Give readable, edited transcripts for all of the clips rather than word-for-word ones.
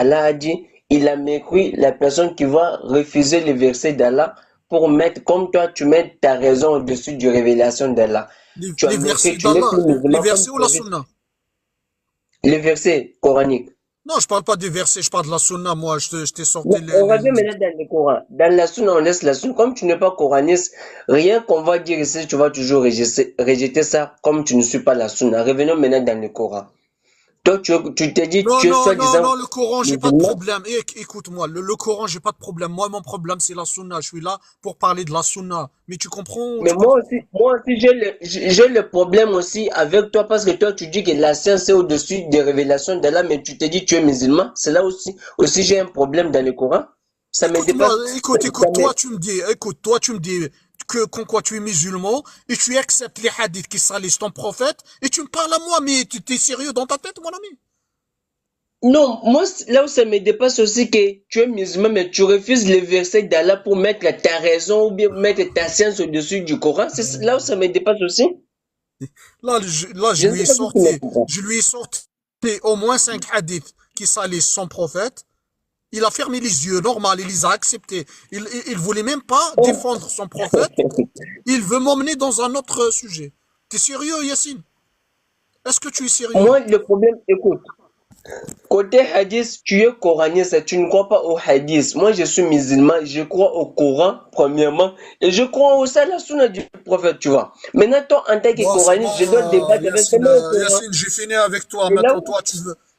Allah a dit, il a mépris la personne qui va refuser les versets d'Allah pour mettre, comme toi, tu mets ta raison au-dessus de révélation d'Allah. Tu as Les mépris, versets tu n'es d'Allah, plus les musulman comme versets ou tu la es sunna? les versets coraniques. Non, je parle pas des versets, je parle de la sunna, moi. Je t'ai sorti Non, on revient maintenant dans le Coran. Dans la sunna, on laisse la sunna. Comme tu n'es pas coraniste, rien qu'on va dire ici, tu vas toujours rejeter ça comme tu ne suis pas la sunna. Revenons maintenant dans le Coran. Toi, tu t'es dit, Non, tu es non, non, soi-disant non, le Coran, j'ai pas de musulman. problème. Écoute-moi, le Coran, j'ai pas de problème. Moi, mon problème, c'est la sunna. Je suis là pour parler de la sunna. Mais tu comprends ou Mais tu comprends pas? moi aussi, j'ai le problème aussi avec toi parce que toi, tu dis que la science est au-dessus des révélations d'Allah, mais tu te dis que tu es musulman. C'est là aussi j'ai un problème dans le Coran. Ça me Écoute-moi, dépasse. Ça écoute, toi, tu me dis que, qu'en quoi tu es musulman et tu acceptes les hadiths qui salissent ton prophète et tu me parles à moi, mais tu t'es sérieux dans ta tête, mon ami? Non, moi, là où ça me dépasse aussi que tu es musulman, mais tu refuses les versets d'Allah pour mettre ta raison ou bien mettre ta science au-dessus du Coran. C'est là où ça me dépasse aussi. Là, Je ne sais pas si tu me comprends. je lui ai sorti au moins 5 hadiths qui salissent son prophète. Il a fermé les yeux, normal, il les a acceptés. Il voulait même pas Oh. défendre son prophète. Il veut m'emmener dans un autre sujet. T'es sérieux, Yacine? Est-ce que tu es sérieux? Moi, le problème, écoute, côté hadith, tu es coraniste, tu ne crois pas au hadith. Moi, je suis musulman, je crois au Coran, premièrement, et je crois aussi à la sunna du prophète, tu vois. Maintenant, toi, en tant que Bon, c'est coraniste, je dois bon, débattre avec toi au Coran. Yacine, j'ai fini avec toi. Et là Maintenant, où, toi,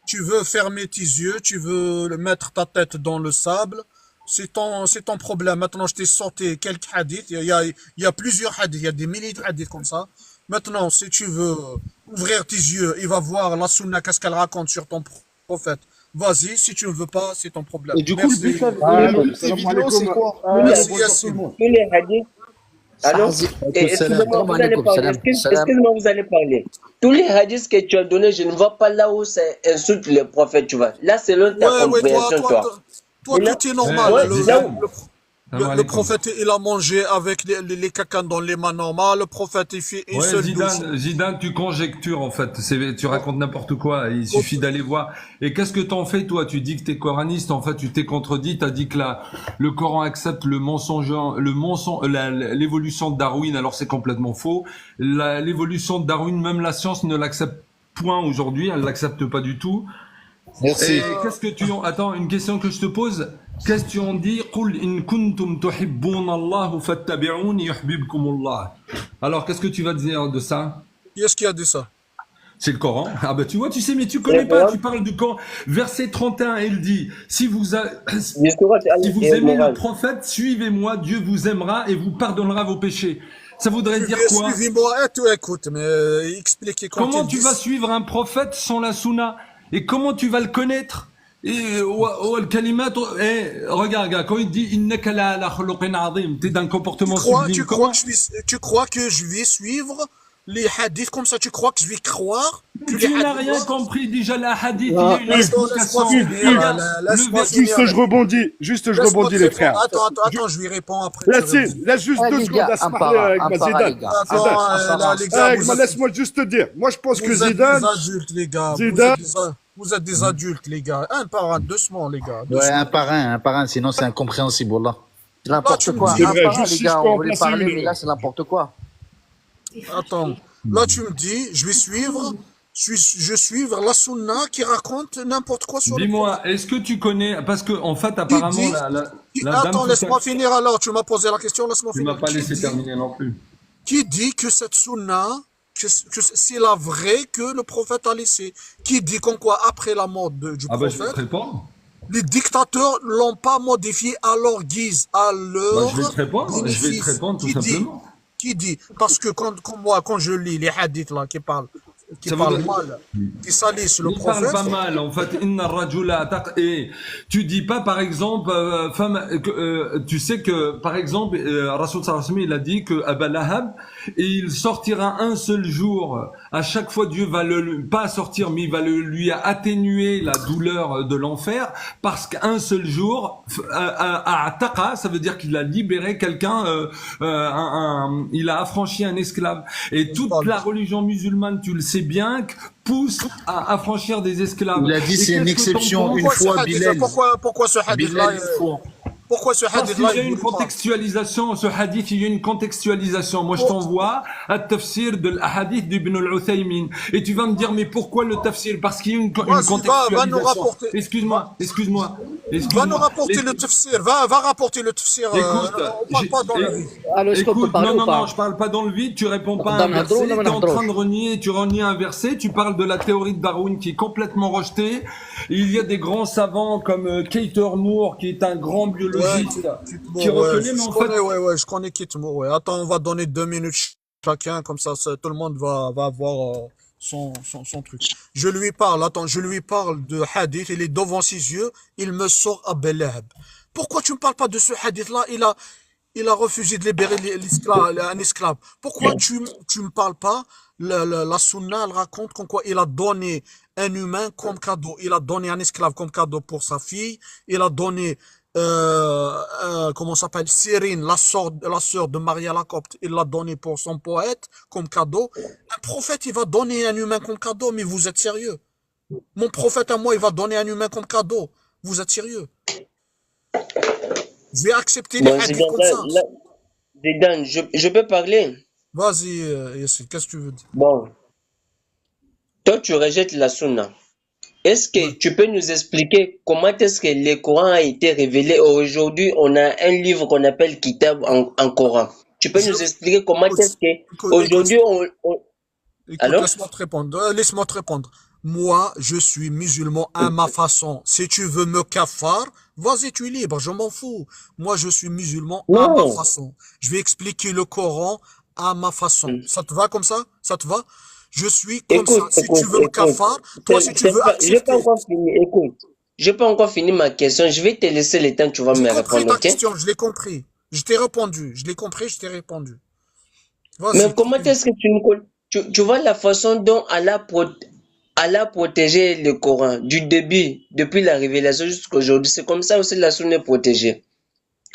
tu veux fermer tes yeux, tu veux mettre ta tête dans le sable. C'est ton problème. Maintenant, je t'ai sorti quelques hadiths. Il y a plusieurs hadiths, il y a des milliers de hadiths comme ça. Maintenant, si tu veux ouvrir tes yeux, il va voir la sunna, qu'est-ce qu'elle raconte sur ton prophète. Vas-y, si tu ne veux pas, c'est ton problème. Et du coup, le Merci. but, Allô, le but des salam vidéos, c'est alaikum. quoi? tous les, Merci, Bonjour tout le Yacine. monde. tous les hadiths, allô? Excusez-moi, Salam vous allez alaikum, parler. Excuse-moi, vous allez parler. Tous les hadiths que tu as donnés, je ne vois pas là où ça insulte les prophètes, tu vois. Là, selon ta Ouais, compréhension, toi. toi, Et là, tout est Eh, normal. ouais, là Zidane, où, salam Le alaikum. prophète, il a mangé avec les cacanes dans les mains normales. Le prophète, il fait une Ouais, seule douche. Zidane, tu conjectures en fait. Tu racontes n'importe quoi. Il Oh, suffit d'aller voir. Et qu'est-ce que t'en fais toi? Tu dis que t'es coraniste. En fait, tu t'es contredit. T'as dit que le Coran accepte l'évolution de Darwin. Alors c'est complètement faux. L'évolution de Darwin, même la science ne l'accepte point aujourd'hui. Elle l'accepte pas du tout. Merci. Et qu'est-ce que attends, une question que je te pose. Qu'est-ce que tu en dis? قل إن كنتم تحبون الله فاتبعوني يحببكم الله. Alors, qu'est-ce que tu vas dire de ça? qui est-ce qui a dit ça? C'est le Coran. Ah ben tu vois, tu sais, mais tu le connais pas, Coran, tu parles du Coran. Verset 31, il dit, l'histoire si vous est aimez le morale. prophète, suivez-moi, Dieu vous aimera et vous pardonnera vos péchés. Ça voudrait dire quoi? Suivez-moi et tout, écoute, mais expliquez quand Comment il tu dit. vas suivre un prophète sans la sunna? Et comment tu vas le connaître? Et le kalimat, regarde, quand il dit innaka la ala khuluqin azim, t'es d'un comportement sublime. Comment? Tu crois que je vais suivre les hadiths comme ça? Tu crois que je vais croire que les Tu n'as hadiths. rien compris déjà la hadith, il y Ah, a une Laisse-moi explication. finir, Regarde, laisse-moi le finir. Juste, je Laisse-moi rebondis, te les répondre. frères. Attends, je lui réponds après. Tu Laisse, réponds. laisse juste Ah, 2 les secondes gars, à un se par parler un, avec un ma par un, les Zidane. gars. Attends, Zidane. là, les gars, Moi, laisse-moi juste te dire. Moi, je pense que vous êtes des Zidane, adultes, les gars. Zidane, Vous êtes des adultes, les gars. Un par un, doucement, les gars. Ouais, Doucement. un par un, sinon c'est incompréhensible, wallah. C'est Là, n'importe tu me quoi. dis. c'est Un vrai, par un, juste les si je gars, peux on en voulait placer parler, une. mais là, c'est n'importe quoi. Attends. Là, tu me dis, je vais suivre. Je suivre la sunna qui raconte n'importe quoi sur le prophète. Dis-moi, est-ce que tu connais, parce que en fait, Qui apparemment, dit. la dame Attends, tout à laisse-moi finir alors. Tu m'as posé la question, laisse-moi tu m'as finir. pas laissé terminer non plus. Qui dit que cette sunna, que c'est la vraie que le prophète a laissée? Qui dit qu'en quoi, après la mort du Ah ben, je vais te prophète, répondre. les dictateurs l'ont pas modifié à leur guise, à Bah, je vais leur te répondre. Je vais te bénéfice? répondre tout Qui dit? simplement. Qui dit? Parce que quand je lis les hadiths là qui Ça parlent voudrait- mal, qui salissent le Il parle prophète, pas mal, en fait. Inna rajula et tu dis pas, par exemple, tu sais que, par exemple, Rasul sallallahu alayhi wa sallam, il a dit que Aba Lahab, il sortira un seul jour. À chaque fois, Dieu va pas sortir, mais il va lui atténuer la douleur de l'enfer, parce qu'un seul jour, ataqa, ça veut dire qu'il a libéré quelqu'un, il a affranchi un esclave. Et toute la religion musulmane, tu le sais bien pousse à franchir des esclaves. Il a dit Et c'est une qu'est-ce que t'en exception, penses une fois, Bilal. Pourquoi ce hadith-là Bilal, une fois. Pourquoi ce Parce qu'il hadith-là y a une contextualisation, ce hadith, il y a une contextualisation. Moi, je t'envoie un tafsir de l'hadith d'Ibn al-Uthaymin. Et tu vas me dire, mais pourquoi le tafsir? Parce qu'il y a une contextualisation. Va nous rapporter. Excuse-moi. Va nous rapporter le tafsir. Va rapporter le tafsir. Écoute, On parle pas dans le vide. Alors, est-ce qu'on peut écoute, parler ou pas? non, je parle pas dans le vide, tu réponds pas à Dans un le verset, hadron, tu es dans en le train de renier, tu renies un verset, tu parles de la théorie de Darwin qui est complètement rejetée. Il y a des grands savants comme Keiter Moore, qui est un grand biologiste, qui reconnaît, mais en fait, Je connais Kitmo, ouais. Attends, on va donner 2 minutes chacun, comme ça, tout le monde va avoir son truc. Je lui parle de hadith, il est devant ses yeux, il me sort Abel Lahab. Pourquoi tu me parles pas de ce hadith-là? Il a refusé de libérer un esclave. Pourquoi tu me parles pas? La sunna, elle raconte qu'en quoi il a donné un humain comme cadeau. Il a donné un esclave comme cadeau pour sa fille. Il a donné, comment ça s'appelle? Cyrine, la sœur de Maria la Copte. Il l'a donné pour son poète comme cadeau. Un prophète, il va donner un humain comme cadeau. Mais vous êtes sérieux? Mon prophète à moi, il va donner un humain comme cadeau. Vous êtes sérieux? Je vais accepter les Bon, hadiths Zidane, comme ça. Zidane, je peux parler? Vas-y, Yassine, qu'est-ce que tu veux dire? Bon, toi, tu rejettes la sunna. Est-ce que tu peux nous expliquer comment est-ce que le Coran a été révélé? Aujourd'hui, on a un livre qu'on appelle Kitab en Coran. Tu peux nous expliquer comment est-ce que aujourd'hui Écoute, Alors? laisse-moi te répondre. Moi, je suis musulman à ma façon. Si tu veux me kafar, vas-y, tu es libre, je m'en fous. Moi, je suis musulman à ma Non. façon. Je vais expliquer le Coran à ma façon. Ça te va comme ça? Ça te va? Je suis comme ça. Si tu veux me kafar, toi, si tu veux J'ai pas accepter. encore fini. Écoute, j'ai pas encore fini ma question. Je vais te laisser le temps, tu vas J'ai me compris répondre, ta ok? question, je l'ai compris. Je t'ai répondu. Je l'ai compris, je t'ai répondu. Mais Vas-y. comment est-ce que tu nous tu vois la façon dont Allah protégeait le Coran du début, depuis la révélation jusqu'à aujourd'hui. C'est comme ça aussi la sunna est protégée.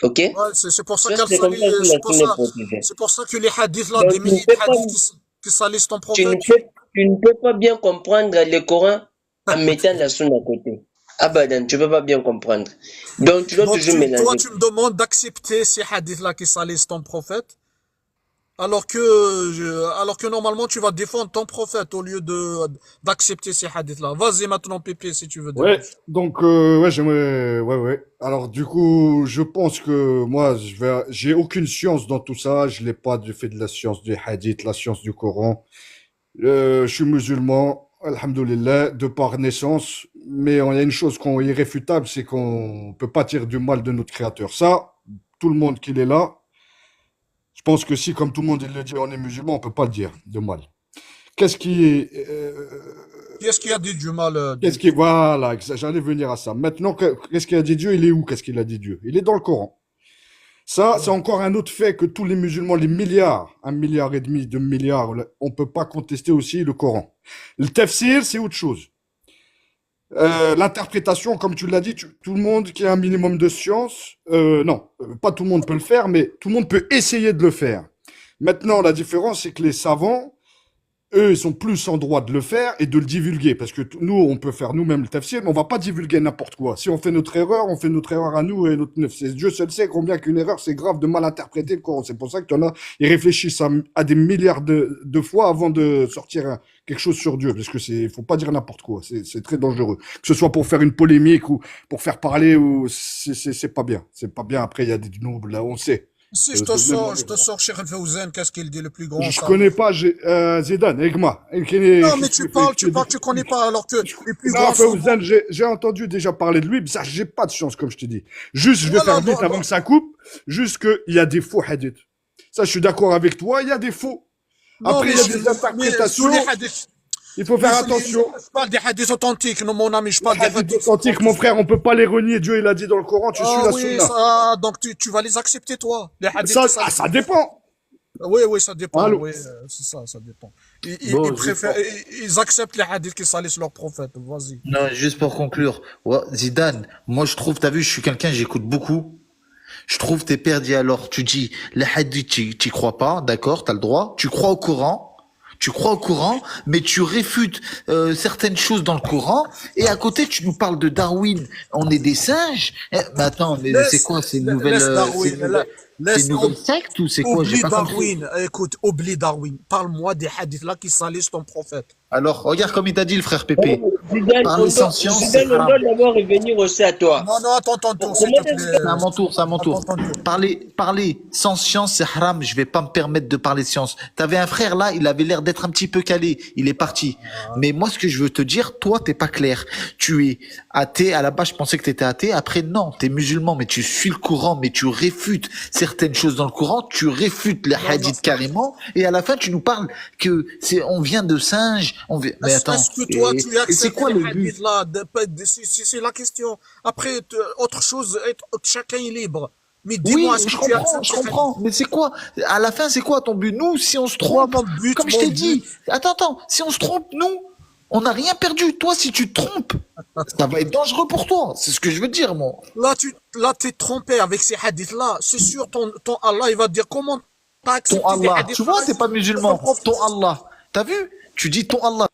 Ok? Ouais, c'est pour ça Tu vois, qu'elle c'est comme ça salit, aussi la sunna est protégée. c'est pour ça que les hadiths là, Donc, des milliers de hadiths qui salissent ton tu prophète. ne peux pas bien comprendre le Coran en mettant la sunna à côté. Abadan, tu peux pas bien comprendre. Donc, tu dois Donc, toujours toi, mélanger. tu me demandes d'accepter ces hadiths là qui salissent ton prophète, alors que, normalement, tu vas défendre ton prophète au lieu d'accepter ces hadiths là. Vas-y maintenant, Pépé, si tu veux dire. Ouais, donc j'aimerais, ouais. Alors du coup, je pense que moi, j'ai aucune science dans tout ça. Je n'ai pas fait de la science du hadith, la science du Coran. Je suis musulman, alhamdoulilah, de par naissance. Mais il y a une chose qu'on est irréfutable, c'est qu'on peut pas dire du mal de notre Créateur. Ça, tout le monde qui est là, je pense que si, comme tout le monde il le dit, on est musulman, on peut pas le dire de mal. Qu'est-ce qui est Qu'est-ce qu'il y a dit du mal? Voilà, j'allais venir à ça. Maintenant, qu'est-ce qu'il a dit Dieu? Il est où? Qu'est-ce qu'il a dit Dieu? Il est dans le Coran. Ça, c'est encore un autre fait que tous les musulmans, les milliards, 1,5 milliard, 2 milliards, on peut pas contester aussi le Coran. Le tafsir, c'est autre chose. L'interprétation, comme tu l'as dit, tout le monde qui a un minimum de science, non, pas tout le monde peut le faire, mais tout le monde peut essayer de le faire. Maintenant, la différence, c'est que les savants, eux, ils sont plus en droit de le faire et de le divulguer. Parce que nous, on peut faire nous-mêmes le tafsir, mais on va pas divulguer n'importe quoi. Si on fait notre erreur, on fait notre erreur à nous et notre neuf. Dieu seul sait combien qu'une erreur, c'est grave de mal interpréter le Coran. C'est pour ça que t'en as, ils réfléchissent à des milliards de fois avant de sortir quelque chose sur Dieu. Parce que faut pas dire n'importe quoi. C'est très dangereux. Que ce soit pour faire une polémique ou pour faire parler ou, c'est pas bien. C'est pas bien. Après, il y a des nobles, là, on sait. Si je te sors Cheikh Al-Fawzan, qu'est-ce qu'il dit le plus grand? Je connais pas Zidane, Egma. Non, mais tu connais pas, alors que les plus grands Fawzan, j'ai entendu déjà parler de lui, mais ça, j'ai pas de chance, comme je te dis. Juste, je vais faire vite avant que ça coupe, juste qu'il y a des faux hadiths. Ça, je suis d'accord avec toi, il y a des faux. Après, il y a des interprétations. Il faut faire attention. Je parle des hadiths authentiques, non, mon ami, je parle des hadiths authentiques, mon frère, on peut pas les renier. Dieu, il a dit dans le Coran, tu suis la sunna. Donc tu vas les accepter, toi. Les hadiths, ça dépend. Oui, ça dépend. Oui, c'est ça dépend. Ils acceptent les hadiths qui salissent leur prophète. Vas-y. Non, juste pour conclure. Ouais, Zidane, moi je trouve, t'as vu, je suis quelqu'un, j'écoute beaucoup. Je trouve t'es perdu alors. Tu dis, les hadiths, t'y crois pas, d'accord, t'as le droit. Tu crois au Coran. Tu crois au Coran, mais tu réfutes certaines choses dans le Coran, et à côté tu nous parles de Darwin. On est des singes. Mais attends, mais c'est Laisse, quoi? laisse Darwin, C'est une laisse, nouvelle secte ou c'est quoi? J'ai oublie pas compris. Darwin. Écoute, oublie Darwin. Parle-moi des hadiths là qui salissent ton prophète. Alors, regarde comme il t'a dit le frère Pépé. Zidane, Parler sans science, c'est Zidane, on haram. doit d'abord revenir aussi à toi. Non, non, attends ton tour, s'il Comment te est-ce plaît. C'est à mon tour, c'est à mon tour. Attends ton tour. Parler sans science, c'est haram. Je vais pas me permettre de parler science. T'avais un frère là, il avait l'air d'être un petit peu calé. Il est parti. Mais moi, ce que je veux te dire, toi, t'es pas clair. Tu es athée. À la base, je pensais que t'étais athée. Après, non, t'es musulman, mais tu suis le Coran, mais tu réfutes certaines choses dans le Coran. Tu réfutes les hadiths carrément. Et à la fin, tu nous parles que on vient de singes. Mais attends. Est-ce que toi, tu Et c'est acceptes quoi les le but? hadiths là c'est la question. Après, autre chose, chacun est libre. Mais Oui, dis-moi, est-ce que tu acceptes je ces hadiths? comprends. Mais c'est quoi? À la fin, c'est quoi ton but? Nous, si on se Moi, trompe, mon but, comme je t'ai dit, attends, si on se trompe, nous, on n'a rien perdu. Toi, si tu te trompes, ça va être dangereux pour toi. C'est ce que je veux dire, moi. là, t'es trompé avec ces hadiths-là. C'est sûr, ton Allah, il va te dire comment t'as accepté Ton des Allah. hadiths. Tu vois, t'es pas musulman. Ton Allah. T'as vu? Tu dis ton Allah.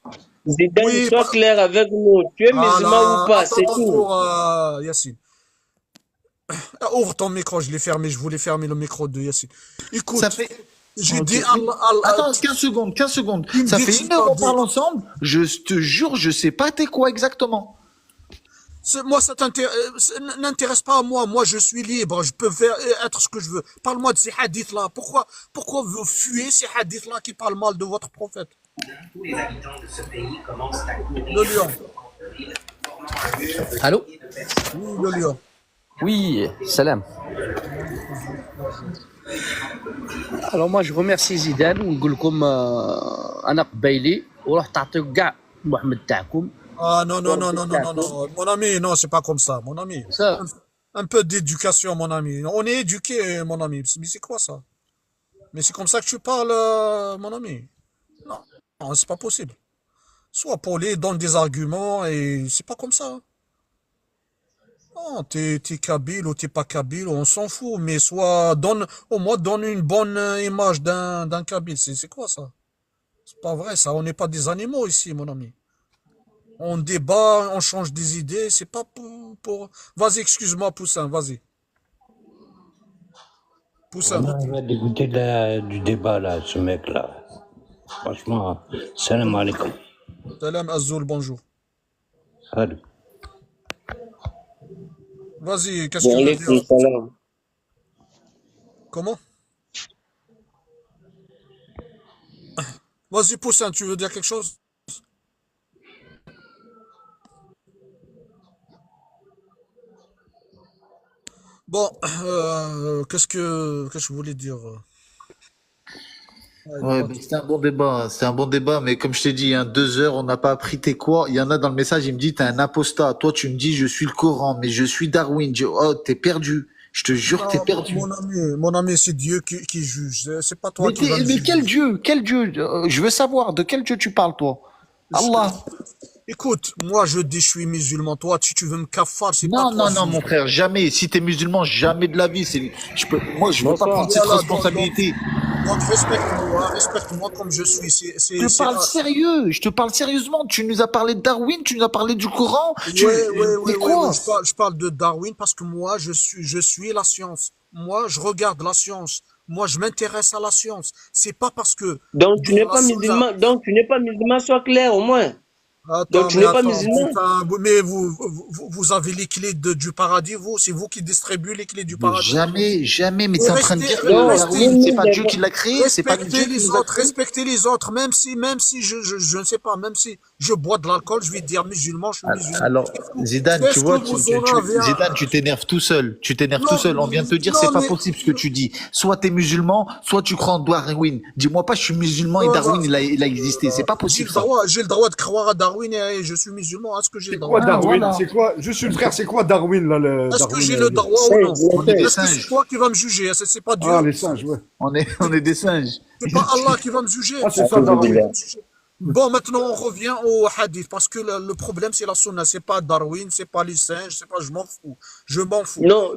Zidane, Oui, sois clair avec nous. Tu es musulman ou pas, attends c'est ton tout. tour, Yacine. Ouvre ton micro, je l'ai fermé, je voulais fermer le micro de Yacine. Écoute, Ça fait. j'ai Ok. dit Allah, Attends, 15 secondes, 15 secondes. Tu me Ça dis fait que une tu heure on parles parle ensemble. Je te jure, je sais pas t'es quoi exactement. moi, ça n'intéresse pas à moi. Moi, je suis libre. Je peux être ce que je veux. Parle-moi de ces hadiths-là. Pourquoi vous fuyez ces hadiths-là qui parlent mal de votre prophète? Tous les habitants de ce pays commencent à courir. Le lion. Allô? Oui, le lion. Oui, salam. Alors moi je remercie Zidane ونقول لكم انا قبايلي وراح تعطيو كاع محمد تاعكم. Ah non, non, non, non, non, non, non. Mon ami, non, c'est pas comme ça, mon ami. Ça, Un peu d'éducation, mon ami. On est éduqué, mon ami. Mais c'est quoi ça? Mais c'est comme ça que tu parles, mon ami. Non, non, c'est pas possible. Sois poli, donne des arguments et c'est pas comme ça. Non, t'es kabyle ou t'es pas kabyle, on s'en fout. Mais au moins donne une bonne image d'un kabyle. C'est quoi ça? C'est pas vrai, ça. On n'est pas des animaux ici, mon ami. On débat, on change des idées, c'est pas pour... Vas-y, excuse-moi, Poussin, vas-y. Poussin. Vraiment, il va dégoûter du débat, là, ce mec-là. Franchement, salam alaikum. Salam Azul, bonjour. Salut. Vas-y, qu'est-ce que tu veux Alaykoum dire? salam. Comment? Vas-y, Poussin, tu veux dire quelque chose? Bon, qu'est-ce que je voulais dire? Ah, il est Ouais, mais parti. c'est un bon débat, c'est un bon débat, mais comme je t'ai dit, hein, 2 heures, on n'a pas appris t'es quoi. Il y en a dans le message, il me dit, t'es un apostat. Toi, tu me dis, je suis le Coran, mais je suis Darwin. Oh, t'es perdu. Je te jure que t'es Non, perdu. mon ami, c'est Dieu qui juge. C'est pas toi qui vas me Mais juger. quel Dieu? Quel Dieu? Je veux savoir, de quel Dieu tu parles, toi? Allah. Écoute, moi je dis je suis musulman. Toi, si tu veux me cafard, c'est pas Non, toi. non, non, mon frère, jamais. Si t'es musulman, jamais de la vie. Moi, je veux pas prendre cette Voilà, responsabilité. donc respecte-moi comme je suis. Je te parle sérieux, je te parle sérieusement. Tu nous as parlé de Darwin, tu nous as parlé du Coran. Mais quoi? Je parle de Darwin parce que moi je suis la science. Moi, je regarde la science. Moi, je m'intéresse à la science. C'est pas parce que Donc tu n'es dans la pas musulman, donc tu n'es pas musulman, sois clair au moins. Attends, Donc tu mais n'es pas attends, musulman. putain, mais vous avez les clés du paradis, vous, c'est vous qui distribuez les clés du paradis. Jamais, mais t'es en train de dire que Non, Darwin, c'est pas nous, Dieu qui l'a créé, c'est pas Dieu Respectez qui les nous a autres, créé. respectez les autres, même si je ne sais pas, même si je bois de l'alcool, je vais dire musulman, je suis musulman. Alors, Zidane, tu Qu'est-ce vois, que vous en avez à- Zidane, tu t'énerves tout seul. Tu t'énerves Non, tout seul. On vient de te dire, non, c'est pas mais- possible ce que tu dis. Soit t'es musulman, soit tu crois en Darwin. Dis-moi pas, je suis musulman et Non, Darwin, non. il a existé. C'est pas possible ça. J'ai le droit de croire à Darwin et je suis musulman. Est-ce que j'ai le C'est quoi droit? Darwin? voilà. C'est quoi? Juste une frère, c'est quoi Darwin là le Est-ce que Darwin, j'ai le droit ou singes, non? On est des Est-ce que singes. c'est toi qui vas me juger? C'est pas Dieu. Ah, les singes, ouais. On est des singes. C'est pas Allah qui va me juger. Ah, c'est ça, Darwin. Bon, maintenant on revient au hadith parce que le problème c'est la sunna, c'est pas Darwin, c'est pas les singes, c'est pas je m'en fous. Je m'en fous. Non,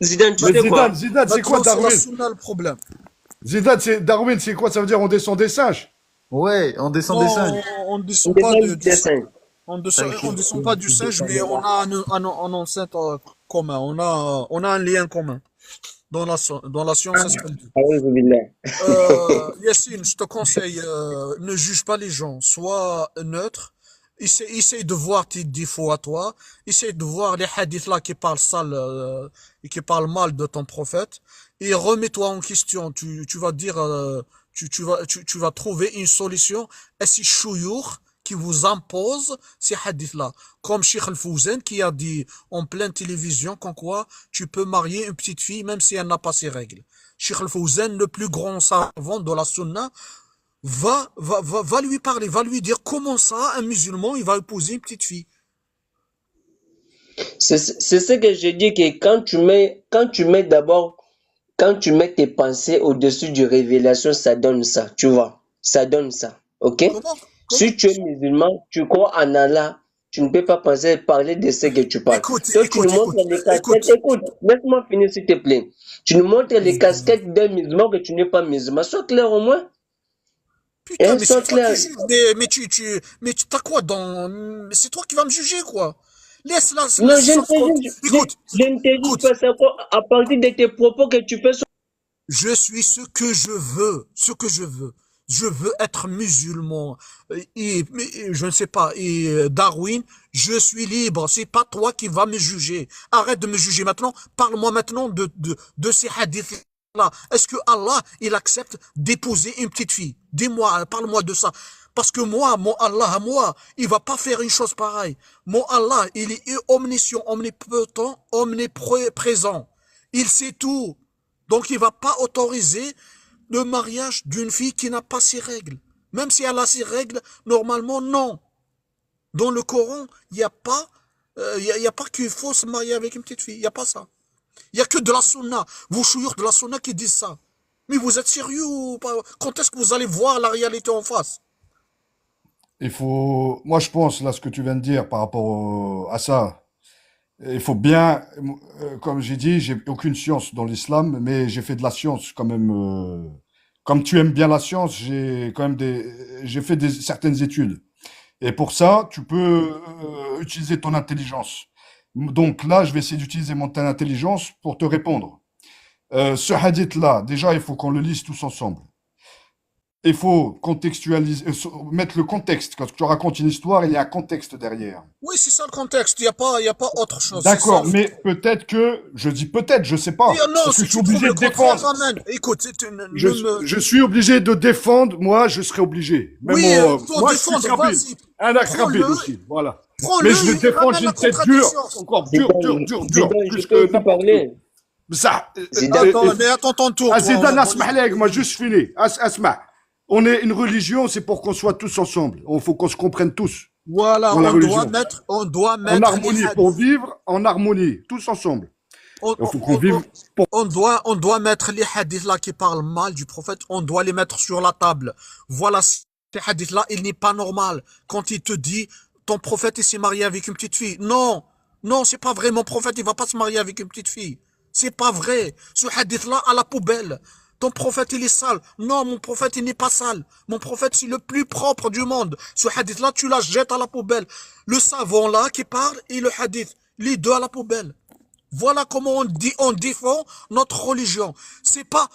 Zidane, tu Mais sais quoi? Zidane, c'est quoi Maintenant, c'est la Darwin? sunna le problème. Zidane, c'est Darwin, c'est quoi? Ça veut dire on descend des singes? Ouais, on descend des singes. On ne On descend pas descend du du singe. dessin. On descend pas du singe, mais on a un ancêtre commun. On a un lien commun dans la science, c'est ce qu'on dit. A'oudhu billah. Yacine, je te conseille, ne juge pas les gens. Sois neutre. Essaye de voir tes défauts à toi. Essaye de voir les hadiths là qui parlent sale et qui parlent mal de ton prophète. Et remets-toi en question. Tu vas dire, tu vas trouver une solution à ces chouyours qui vous imposent ces hadiths-là. Comme Cheikh Al-Fawzan qui a dit en pleine télévision qu'en quoi tu peux marier une petite fille même si elle n'a pas ses règles. Cheikh Al-Fawzan, le plus grand savant de la sunna, va lui parler, va lui dire comment ça, un musulman, il va épouser une petite fille. C'est ce que je dis que quand tu mets tes pensées au-dessus du révélation, ça donne ça, tu vois. Ça donne ça, ok? Comment? Si tu es musulman, tu crois en Allah, tu ne peux pas parler de ce que tu parles. Écoute, Toi, tu nous montres les casquettes. Écoute, laisse-moi finir s'il te plaît. Tu nous montres les casquettes d'un musulman que tu n'es pas musulman. Sois clair au moins. Putain, mais Sois c'est toi clair. qui juges, mais t'as quoi c'est toi qui vas me juger, quoi. Non, je ne te juge, Écoute, je ne te juge écoute, pas, c'est à partir de tes propos que tu fais. je suis ce que je veux, ce que je veux. Je veux être musulman. Je ne sais pas, Darwin, je suis libre. C'est pas toi qui vas me juger. Arrête de me juger maintenant. Parle-moi maintenant de ces hadiths-là. Est-ce que Allah, il accepte d'épouser une petite fille? Dis-moi, parle-moi de ça. Parce que moi, mon Allah à moi, il va pas faire une chose pareille. Mon Allah, il est omniscient, omnipotent, omniprésent. Il sait tout. Donc il va pas autoriser le mariage d'une fille qui n'a pas ses règles. Même si elle a ses règles, normalement, non. Dans le Coran, il n'y a pas, y a pas qu'il faut se marier avec une petite fille. Il n'y a pas ça. Il n'y a que de la sunna. Vos chouyours de la sunna qui disent ça. Mais vous êtes sérieux ou pas? Quand est-ce que vous allez voir la réalité en face? Moi je pense, là, ce que tu viens de dire par rapport à ça, il faut bien, comme j'ai dit, j'ai aucune science dans l'islam, mais j'ai fait de la science quand même. Comme tu aimes bien la science, j'ai quand même j'ai fait certaines études. Et pour ça, tu peux utiliser ton intelligence. Donc là, je vais essayer d'utiliser mon intelligence pour te répondre. Ce hadith-là, déjà, il faut qu'on le lise tous ensemble. Il faut contextualiser, mettre le contexte. Quand tu racontes une histoire, il y a un contexte derrière. Oui, c'est ça le contexte. Il y a pas autre chose. D'accord, C'est ça. mais peut-être que, je dis peut-être, je sais pas. Non, Parce que si je suis tu trouves obligé le de contraire, défendre. amen. Écoute, Je suis obligé de défendre, moi, je serai obligé. Même oui, faut moi, je suis défendre, Kabyle. vas-y. Un acte Prends-le, Kabyle aussi, voilà. prends-le Mais je vais et défendre, ramène j'ai la une tête dure, contradiction. encore dur, Zidane, plus je peux que aussi n'importe qui. parler. Ça, Zidane. Attends, mais attends ton tour. ah, toi, Zidane, on va asma عليك, moi, juste fini. Asma. On est une religion, c'est pour qu'on soit tous ensemble. Il faut qu'on se comprenne tous Voilà, dans la religion. on doit En mettre harmonie, les pour hadiths. vivre en harmonie, tous ensemble. On, Il faut on- qu'on on- vive pour... on doit mettre les hadiths là qui parlent mal du prophète, on doit les mettre sur la table. Voilà, ces hadiths là, il n'est pas normal. Quand il te dit, ton prophète il s'est marié avec une petite fille. Non, non, c'est pas vrai. Mon prophète, il va pas se marier avec une petite fille. C'est pas vrai. Ce hadith là, à la poubelle. Ton prophète, il est sale. Non, mon prophète, il n'est pas sale. Mon prophète, c'est le plus propre du monde. Ce hadith-là, tu la jettes à la poubelle. Le savant là qui parle et le hadith, les deux à la poubelle. Voilà comment on défend notre religion. C'est pas,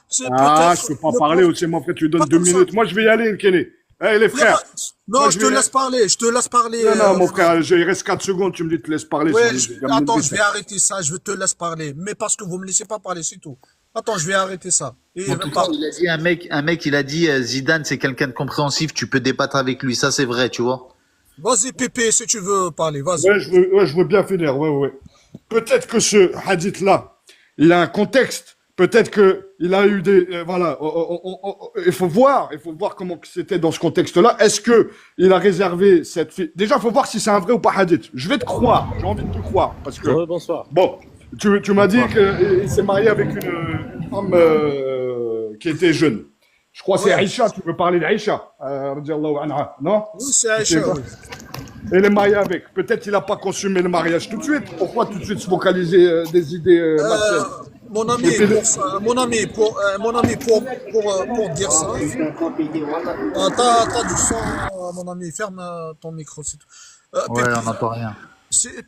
c'est Ah, peut-être... je peux pas parler aussi, mon frère, tu donnes Pas 2 comme ça. minutes. Moi, je vais y aller, Kenny. Eh, les Y a frères. pas- Non, Moi, je te laisse parler. Je te laisse parler. Non, non, mon frère, il reste 4 secondes, tu me dis, tu laisses parler. Ouais, Attends, attends, je vais arrêter ça. Je te laisse parler. Mais parce que vous me laissez pas parler, c'est tout. Attends, je vais arrêter ça. Et En tout cas, il a dit un mec, il a dit Zidane, c'est quelqu'un de compréhensif, tu peux débattre avec lui, ça c'est vrai, tu vois. vas-y, Pépé, si tu veux parler, vas-y. Ouais, je veux bien finir, ouais. Peut-être que ce hadith-là, il a un contexte. Peut-être que il a eu des, voilà, il faut voir comment c'était dans ce contexte-là. Est-ce que il a réservé cette fille? Déjà, il faut voir si c'est un vrai ou pas hadith. Je vais te croire. J'ai envie de te croire parce que. Bonsoir. Bon, tu m'as dit qu'il s'est marié avec une femme qui était jeune. Je crois que c'est Aïcha, tu veux parler d'Aïcha, radiallahu anha, non? Oui, c'est Aïcha, oui. Elle est mariée avec. Peut-être qu'il n'a pas consumé le mariage tout de suite. Pourquoi tout de suite se focaliser des idées malsaines? Mon ami, pour dire ça, t'as du son, mon ami, ferme ton micro, c'est tout. Ouais, Pépé, on n'entend rien.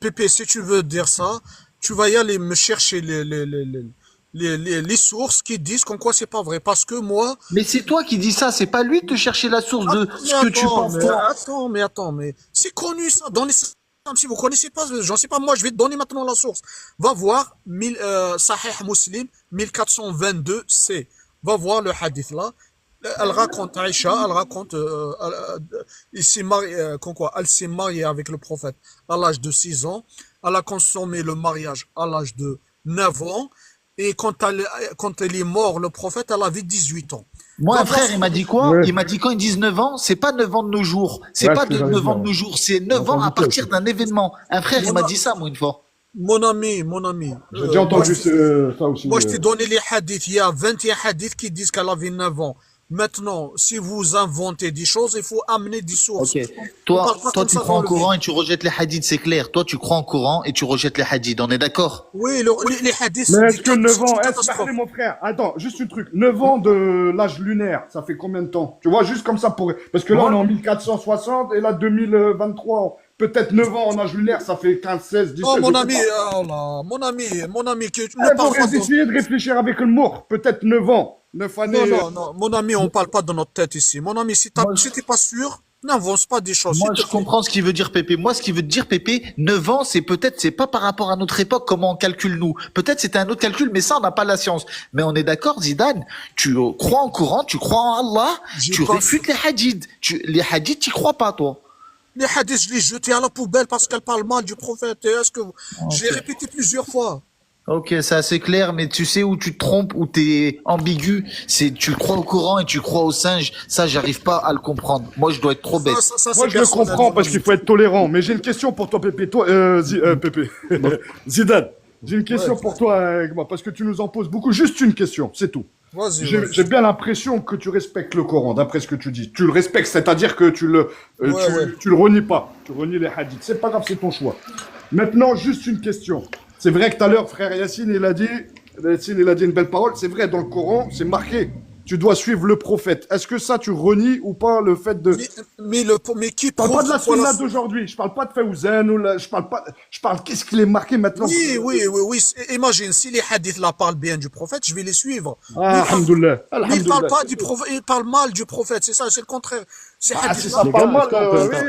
Pépé, si tu veux dire ça, tu vas y aller me chercher les sources qui disent qu'en quoi c'est pas vrai. Parce que moi, Mais c'est toi qui dis ça, c'est pas lui de te chercher la source de mais ce que tu penses toi. mais c'est connu ça. Si vous connaissez pas, j'en sais pas, moi je vais te donner maintenant la source. Va voir Sahih Muslim 1422c. Va voir le hadith là. Elle raconte Aïcha, elle raconte, elle s'est mariée avec le prophète à l'âge de 6 ans. Elle a consommé le mariage à l'âge de 9 ans. Et quand elle est mort, le prophète, elle avait 18 ans. Moi, Va un voir frère, il m'a dit quoi? Ouais, Il m'a dit quand ils disent 9 ans, c'est pas 9 ans de nos jours. C'est ouais, pas ce que de j'allais 9 ans dire. de nos jours, c'est J'ai 9 ans à entendu ça partir aussi. d'un événement. Un frère, il mon, m'a dit ça, moi, une fois. mon ami, J'ai déjà entendu ça aussi. moi je t'ai donné les hadiths. Il y a 21 hadiths qui disent qu'elle avait 9 ans. Maintenant, si vous inventez des choses, il faut amener des sources. Ok. On parle pas Toi, comme tu ça crois dans en le Coran vide. et tu rejettes les hadiths, c'est clair. Toi, tu crois en Coran et tu rejettes les hadiths. On est d'accord? Oui, les hadiths, Mais c'est est-ce que 9 c'est ans, une est-ce catastrophe. mon frère, attends, juste un truc, 9 ans de l'âge lunaire, ça fait combien de temps? Tu vois, juste comme ça pour, parce que là, on est en 1460 et là, 2023. Peut-être 9 ans en âge lunaire, ça fait 15, 16, Oh, 17, mon je sais ami, pas. oh là, mon ami, que, Il ne faut parle pas de... essayer de réfléchir avec le mot. Peut-être 9 ans. 9 années. Non, mon ami, on parle pas de notre tête ici. Mon ami, si Moi, si t'es pas sûr, n'avance pas des choses, Moi, s'il te je plaît. comprends ce qu'il veut dire Pépé. Moi, ce qu'il veut dire Pépé, 9 ans, c'est peut-être, c'est pas par rapport à notre époque, comment on calcule nous. Peut-être c'était un autre calcul, mais ça, on n'a pas la science. Mais on est d'accord, Zidane, tu crois en Coran, tu crois en Allah, J'ai tu pas réfutes les hadiths. Les hadiths, tu crois pas, toi. Les hadiths, je les jetés à la poubelle parce qu'elle parle mal du prophète. Et est-ce que je l'ai répété plusieurs fois. Ok, c'est assez clair, mais tu sais où tu te trompes, où t'es ambigu, c'est tu crois au Coran et tu crois au singe. Ça, j'arrive pas à le comprendre. Moi, je dois être trop bête. Ça, Moi, c'est je le personnel, comprends mon parce ami. qu'il faut être tolérant. Mais j'ai une question pour toi, Pépé. Toi, Pépé. Zidane, j'ai une question pour toi, Gma, parce que tu nous en poses beaucoup. Juste une question, c'est tout. Vas-y, J'ai vas-y. j'ai bien l'impression que tu respectes le Coran, d'après ce que tu dis. Tu le respectes, c'est-à-dire que tu le renies pas. Tu renies les hadiths. C'est pas grave, c'est ton choix. Maintenant, juste une question. C'est vrai que tout à l'heure, frère Yacine, il a dit une belle parole. C'est vrai, dans le Coran, c'est marqué. Tu dois suivre le prophète. Est-ce que ça, tu renies ou pas le fait de... Mais qui Je parle prouve pas de la que voilà, sunna d'aujourd'hui. Je parle pas de Fawzan ou je parle pas. Je parle qu'est-ce qu'il est marqué maintenant. Oui. Imagine, si les hadiths là parlent bien du prophète, je vais les suivre. Ah, alhamdoulilah. Mais il parle Alhamdoulilah. pas du prophète, il parle mal du prophète, c'est ça, c'est le contraire. Ces Ah, hadiths c'est là ça, Les parle gars, mal.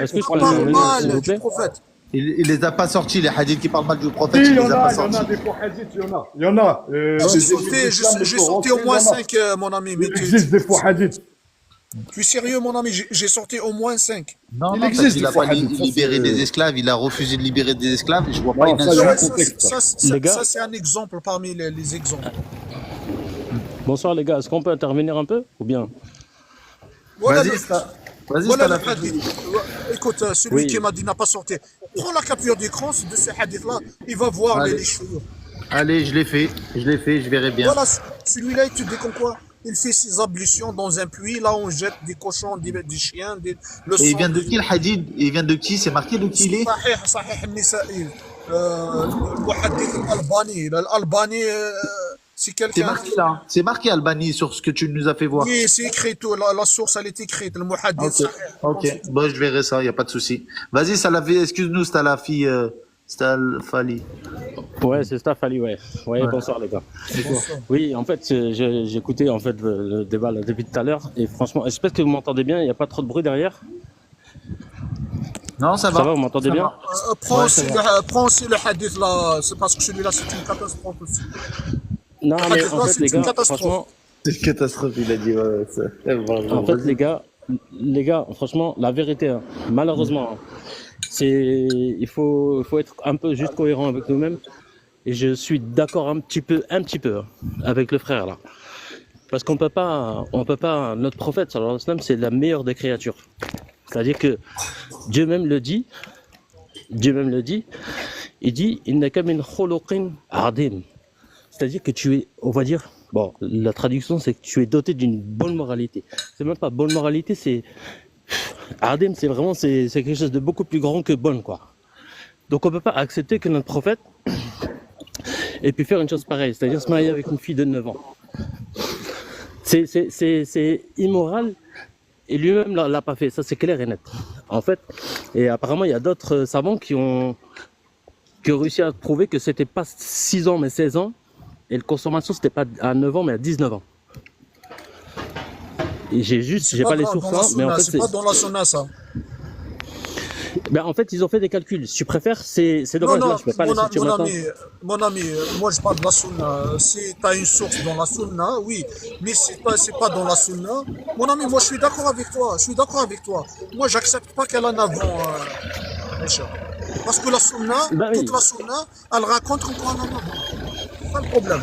est-ce que je peux parlent intervenir, s'il mal vous du plaît? prophète. Il les a pas sortis, les hadiths qui parlent mal du prophète, Si, il il y les en a pas a, il y en a sortis. des faux hadiths, il y en a. Il y en a. J'ai sorti au moins 5, mon ami. Mais Il existe des faux hadiths. tu es sérieux, mon ami? J'ai sorti au moins 5. Non, Il non, existe parce qu'il des a faux pas hadiths, ça, libéré c'est- des esclaves, il a refusé de libérer des esclaves, et je vois pas Non, une ça, il y a un insulte. contexte. Les gars. Ça, c'est un exemple parmi les exemples. Bonsoir les gars, est-ce qu'on peut intervenir un peu ou bien? Voilà Vas-y, le, Vas-y, voilà c'est le la hadith. Écoute, celui Oui. qui m'a dit n'a pas sorti. Prends la capture d'écran de ce hadith-là, il va voir Allez. les cheveux. Allez, je l'ai fait, je verrai bien. Voilà, celui-là, il te dit comme quoi il fait ses ablutions dans un puits, là on jette des cochons, des chiens, le Et il sang. vient de qui le hadith? Il vient de qui? C'est marqué de qui il est? صحيح النسائي المحدث الألباني الألباني c'est C'est quelqu'un marqué là. C'est marqué Albanie sur ce que tu nous as fait voir. oui c'est écrit tout la source elle est écrite المحدث Ok, صحيح. ok. Bon, je verrai ça, il n'y a pas de souci. Vas-y, Salafi, excuse-nous, c'est à la fille Stalfali. Ouais, c'est Staph Ali, ouais. Ouais, bonsoir les gars. Oui, en fait, j'écoutais en fait le débat là, depuis tout à l'heure et franchement, j'espère que vous m'entendez bien, il n'y a pas trop de bruit derrière. Non, ça va. Ça va, vous m'entendez Ça bien? va. Prends aussi le hadith là c'est parce que celui-là c'est une catastrophe aussi. Non, mais Hadith, en là, fait, c'est les une gars, catastrophe. franchement, C'est une catastrophe, il a dit. Ouais, en fait, les gars, franchement, la vérité, hein, malheureusement, hein, il faut être un peu juste cohérent avec nous-mêmes. Et je suis d'accord un petit peu, hein, avec le frère là. Parce qu'on peut pas, notre prophète, sallallahu alayhi wa sallam, c'est la meilleure des créatures. C'est-à-dire que Dieu même le dit, il dit, innaka min khuluqin adim. C'est-à-dire que tu es, on va dire, bon, la traduction c'est que tu es doté d'une bonne moralité. C'est même pas bonne moralité, c'est adim, c'est vraiment, c'est quelque chose de beaucoup plus grand que bonne, quoi. Donc on peut pas accepter que notre prophète, et puis faire une chose pareille, c'est-à-dire se marier avec une fille de 9 ans. C'est immoral et lui-même l'a pas fait, ça c'est clair et net. En fait, et apparemment il y a d'autres savants qui ont réussi à prouver que c'était pas 6 ans mais 16 ans et la consommation c'était pas à 9 ans mais à 19 ans. Et j'ai pas les sources là, mais en fait C'est pas dans la sunna, ça. en fait ils ont fait des calculs. Si tu préfères, c'est Non, dommage là, non, je peux pas les sortir maintenant. mon ami, moi je parle de la sunna. Si tu as une source dans la sunna, oui. Mais si c'est pas dans la sunna, mon ami, moi je suis d'accord avec toi. Je suis d'accord avec toi. Moi, j'accepte pas qu'elle en avant, mes chers. Parce que la sunna, Bah toute oui. la sunna, elle raconte qu'on en avant. C'est pas le problème.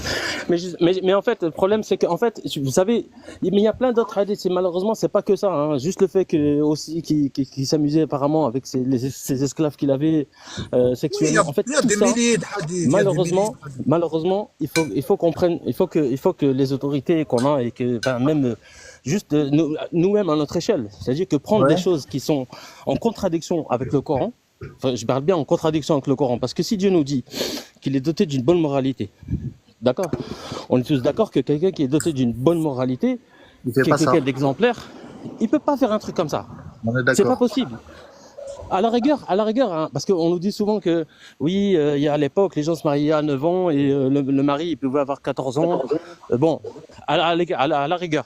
Mais en fait, le problème, c'est qu'en fait, vous savez, mais il y a plein d'autres hadiths, et malheureusement, c'est pas que ça, hein. Juste le fait que, aussi, qu'il s'amusait apparemment avec ses esclaves qu'il avait, Oui, sexuellement. En fait, il y a tout des ça, milliers de hadiths. Il y a des milliers de hadiths. malheureusement, il faut qu'on prenne, il faut que les autorités qu'on a et que, ben, même, juste nous-mêmes à notre échelle, c'est-à-dire que prendre des Ouais. choses qui sont en contradiction avec le Coran, enfin, je parle bien en contradiction avec le Coran, parce que si Dieu nous dit qu'il est doté d'une bonne moralité, d'accord? On est tous d'accord que quelqu'un qui est doté d'une bonne moralité, Il fait qui est pas ça. quelqu'un d'exemplaire, il peut pas faire un truc comme ça. On est C'est pas d'accord. possible. À la rigueur, hein, parce qu'on nous dit souvent que oui, il y a à l'époque, les gens se mariaient à 9 ans et le mari, il pouvait avoir 14 ans. Bon, à la rigueur.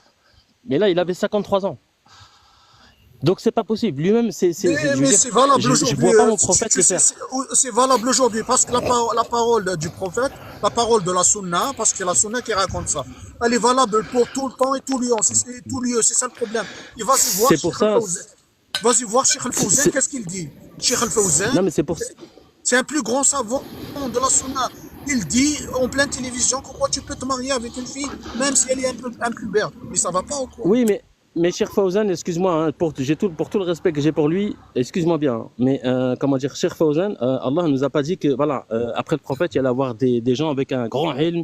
Mais là, il avait 53 ans. Donc c'est pas possible. Lui-même, je veux Mais dire, c'est valable je aujourd'hui. vois pas mon prophète le sais, faire. c'est valable aujourd'hui parce que la parole du prophète, la parole de la sunna, parce que c'est la sunna qui raconte ça, elle est valable pour tout le temps et tout lieu. C'est tout lieu, c'est ça le problème. Et vas-y voir C'est pour Cheikh ça. Al-Fawzan. Vas-y voir Cheikh Al-Fawzan, c'est- qu'est-ce qu'il dit? Cheikh Al-Fawzan, Non, mais c'est pour. c'est un plus grand savant de la sunna. Il dit en pleine télévision pourquoi tu peux te marier avec une fille, même si elle est un peu impubère. Mais ça va pas ou quoi? Oui, mais Cheikh Fawzan, excuse-moi, hein, pour tout le respect que j'ai pour lui, excuse-moi bien, hein, mais comment dire, Cheikh Fawzan, Allah nous a pas dit que voilà, après le prophète, il y allait avoir des gens avec un grand ilm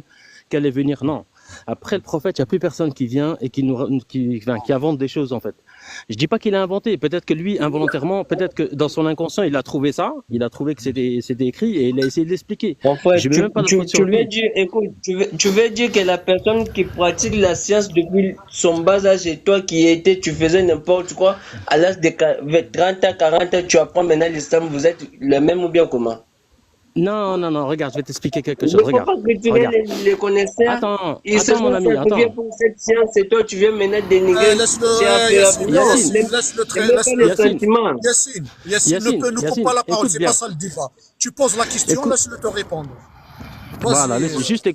qui allaient venir. Non. Après le prophète, il n'y a plus personne qui vient et qui invente des choses en fait. Je dis pas qu'il a inventé, peut-être que lui, involontairement, peut-être que dans son inconscient, il a trouvé ça, il a trouvé que c'était écrit et il a essayé de l'expliquer. Mon frère, Je mets même pas de faute sur veux lui. dire, écoute, tu veux dire que la personne qui pratique la science depuis son bas âge et toi tu faisais n'importe quoi, à l'âge de 30 ans, 40 ans, tu apprends maintenant l'islam, vous êtes le même ou bien comment? Non, regarde, je vais t'expliquer quelque Il chose. ne faut Regarde, pas retirer regarde. les connaisseurs. Ils se Attends, mon sont ami, sacrifiés attends. pour cette science et toi, tu viens maintenant dénigrer. Laisse-le, Yacine, laisse-le, pas les Yacine, sentiments. Yacine, ne coupe pas la parole, écoute c'est bien. pas ça le débat. Tu poses la question, Écoute, laisse-le te répondre. voilà, Vas-y. juste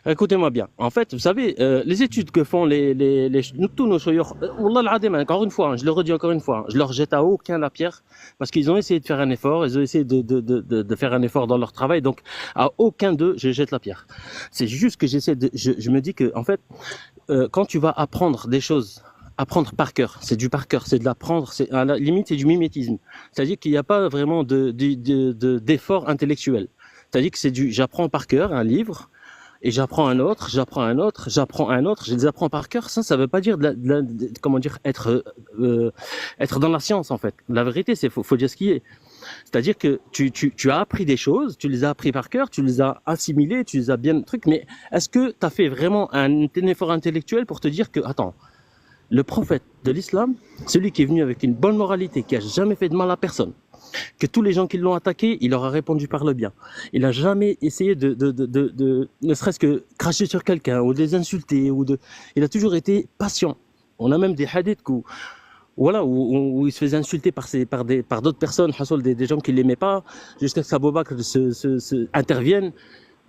écoutez-moi bien. En fait, vous savez, les études que font tous nos chouyours, Wallah al-Adim, encore une fois, hein, je le redis encore une fois, hein, je leur jette à aucun la pierre, parce qu'ils ont essayé de faire un effort, ils ont essayé de faire un effort dans leur travail, donc à aucun d'eux, je jette la pierre. C'est juste que je me dis que, en fait, quand tu vas apprendre des choses, apprendre par cœur, c'est du par cœur, c'est de l'apprendre, à la limite, c'est du mimétisme. C'est-à-dire qu'il n'y a pas vraiment d'effort intellectuel. C'est-à-dire que j'apprends par cœur un livre, et j'apprends un autre, j'apprends un autre, j'apprends un autre, je les apprends par cœur. Ça veut pas dire comment dire être dans la science en fait. La vérité, faut dire ce qui est. C'est-à-dire que tu as appris des choses, tu les as appris par cœur, tu les as assimilées, tu les as bien truc. Mais est-ce que tu as fait vraiment un effort intellectuel pour te dire que attends, le prophète de l'islam, celui qui est venu avec une bonne moralité, qui a jamais fait de mal à personne, que tous les gens qui l'ont attaqué, il leur a répondu par le bien. Il n'a jamais essayé ne serait-ce que cracher sur quelqu'un ou de les insulter il a toujours été patient. On a même des hadiths où il se faisait insulter par d'autres personnes, des gens qui l'aimaient pas, jusqu'à ce qu'Abou Bakr intervienne.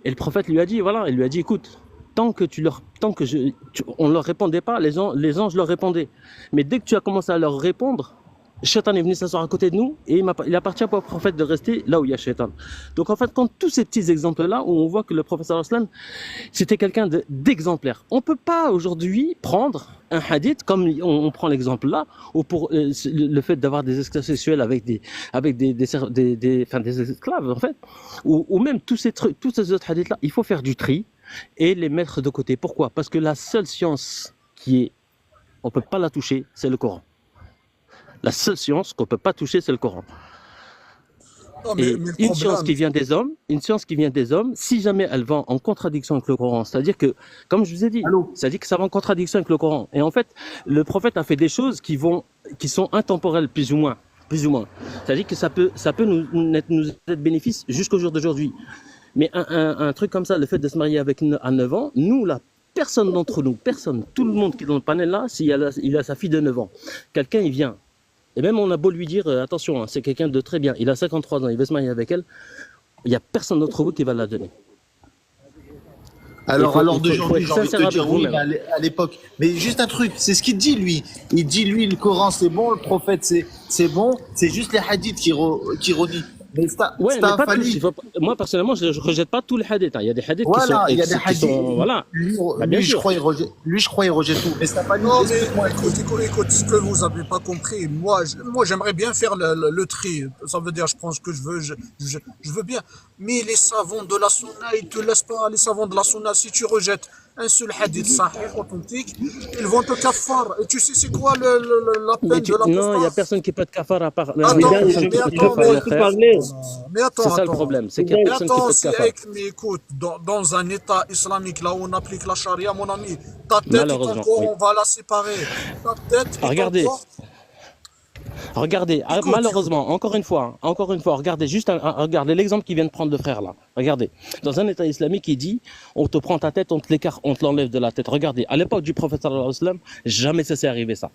Et le prophète lui a dit, voilà, il lui a dit, écoute, on ne leur répondait pas, les anges leur répondaient. Mais dès que tu as commencé à leur répondre, Shaitan est venu s'asseoir à côté de nous et il appartient pas au prophète de rester là où il y a Shaitan. Donc en fait, quand tous ces petits exemples-là, où on voit que le prophète sallallahu alayhi wa sallam, c'était quelqu'un d'exemplaire. On peut pas aujourd'hui prendre un hadith comme on prend l'exemple là, ou pour le fait d'avoir des esclaves sexuels avec des esclaves en fait, ou même tous ces autres hadiths-là, il faut faire du tri et les mettre de côté. Pourquoi? Parce que la seule science on peut pas la toucher, c'est le Coran. La seule science qu'on peut pas toucher, c'est le Coran. Non, Et mais le une science qui problème, vient des hommes, une science qui vient des hommes, si jamais elle va en contradiction avec le Coran, c'est-à-dire que, comme je vous ai dit, Allô? c'est-à-dire que ça va en contradiction avec le Coran. Et en fait, le prophète a fait des choses qui sont intemporelles, plus ou moins. Plus ou moins. C'est-à-dire que ça peut nous être bénéfice jusqu'au jour d'aujourd'hui. Mais un truc comme ça, le fait de se marier à 9 ans, nous, là, personne d'entre nous, personne, tout le monde qui est dans le panel là, il a sa fille de 9 ans. Quelqu'un, il vient. Et même on a beau lui dire, attention, hein, c'est quelqu'un de très bien, il a 53 ans, il veut se marier avec elle, il n'y a personne d'entre vous qui va la donner. Alors, Il faut d'aujourd'hui, être j'ai envie de sincère te avec dire oui, mais vous-même. à l'époque. Mais juste un truc, c'est ce qu'il dit, lui. Il dit, lui, le Coran, c'est bon, le prophète, c'est bon, c'est juste les hadiths qui renient. Mais Ouais, c'est mais un pas tous. fallu. Moi, personnellement, je ne rejette pas tous les hadiths, hein. Il y a des hadiths Voilà, il y a des qui hadiths. sont voilà. Bah, bien Lui, je sûr. crois, lui, je crois, il rejette tout. Mais c'est un fallu. non, mais Explique-moi. écoute, ce que vous avez pas compris, moi, j'aimerais bien faire le tri. Ça veut dire, je prends ce que je veux, je veux bien. Mais les savants de la sunna, ils te laissent pas. Les savants de la sunna, si tu rejettes un seul hadith sahih, authentique, ils vont te kafar. Et tu sais, c'est quoi la Mais peine de non, il n'y a l'apostat? personne qui peut te kafar à part. Attends, Il y a mais personne qui peut te attends, kafar, mon frère. mais C'est ça le attends. problème, c'est qu'il n'y a Mais personne qui attends, peut te kafar. mais écoute, dans un état islamique, là où on applique la charia, mon ami, ta tête et ton Malheureusement, corps, oui. on va la séparer. Ta tête et ton Regardez, corps. regardez, Écoute, malheureusement, encore une fois, regardez juste, regardez l'exemple qu'il vient de prendre le frère là. Regardez, dans un État islamique, il dit, on te prend ta tête, on te l'écarte, on te l'enlève de la tête. Regardez, à l'époque du prophète sallallahu alayhi wa sallam, jamais ça s'est arrivé ça.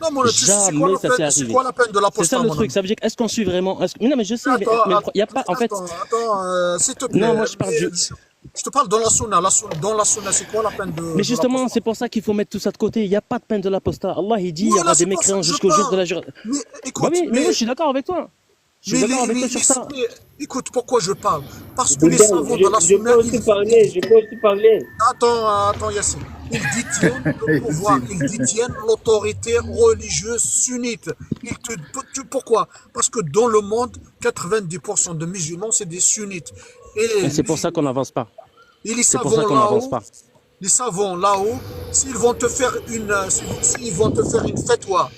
non, mon ami, tu sais, Jamais ça s'est c'est arrivé. quoi la peine de C'est ça l'apostat, le mon truc. ami? Ça veut dire, est-ce qu'on suit vraiment Mais non, mais je sais, Attends, mais il y a pas. En fait, s'il te plaît. non, moi je parle du. Je te parle dans la sunna. Dans la sunna, c'est quoi la peine Mais de justement, l'apostat? c'est pour ça qu'il faut mettre tout ça de côté. Il n'y a pas de peine de l'apostat. Allah, il dit, il y Voilà, aura des c'est pas ça mécréants que je jusqu'au jour de parle. la jure. Mais Bah écoute, oui, mais moi je suis d'accord avec toi. Je suis d'accord avec toi sur ça. écoute, pourquoi je parle? Parce que les savants de la sunna, je peux aussi parler. Attends, Yassine. Ils détiennent le pouvoir, ils détiennent l'autorité religieuse sunnite. Pourquoi? Parce que dans le monde, 90% de musulmans, c'est des sunnites. Et c'est pour ça qu'on n'avance pas. Et les C'est pour savants ça qu'on n'avance là-haut, pas. s'ils vont te faire s'ils vont te faire une fatwa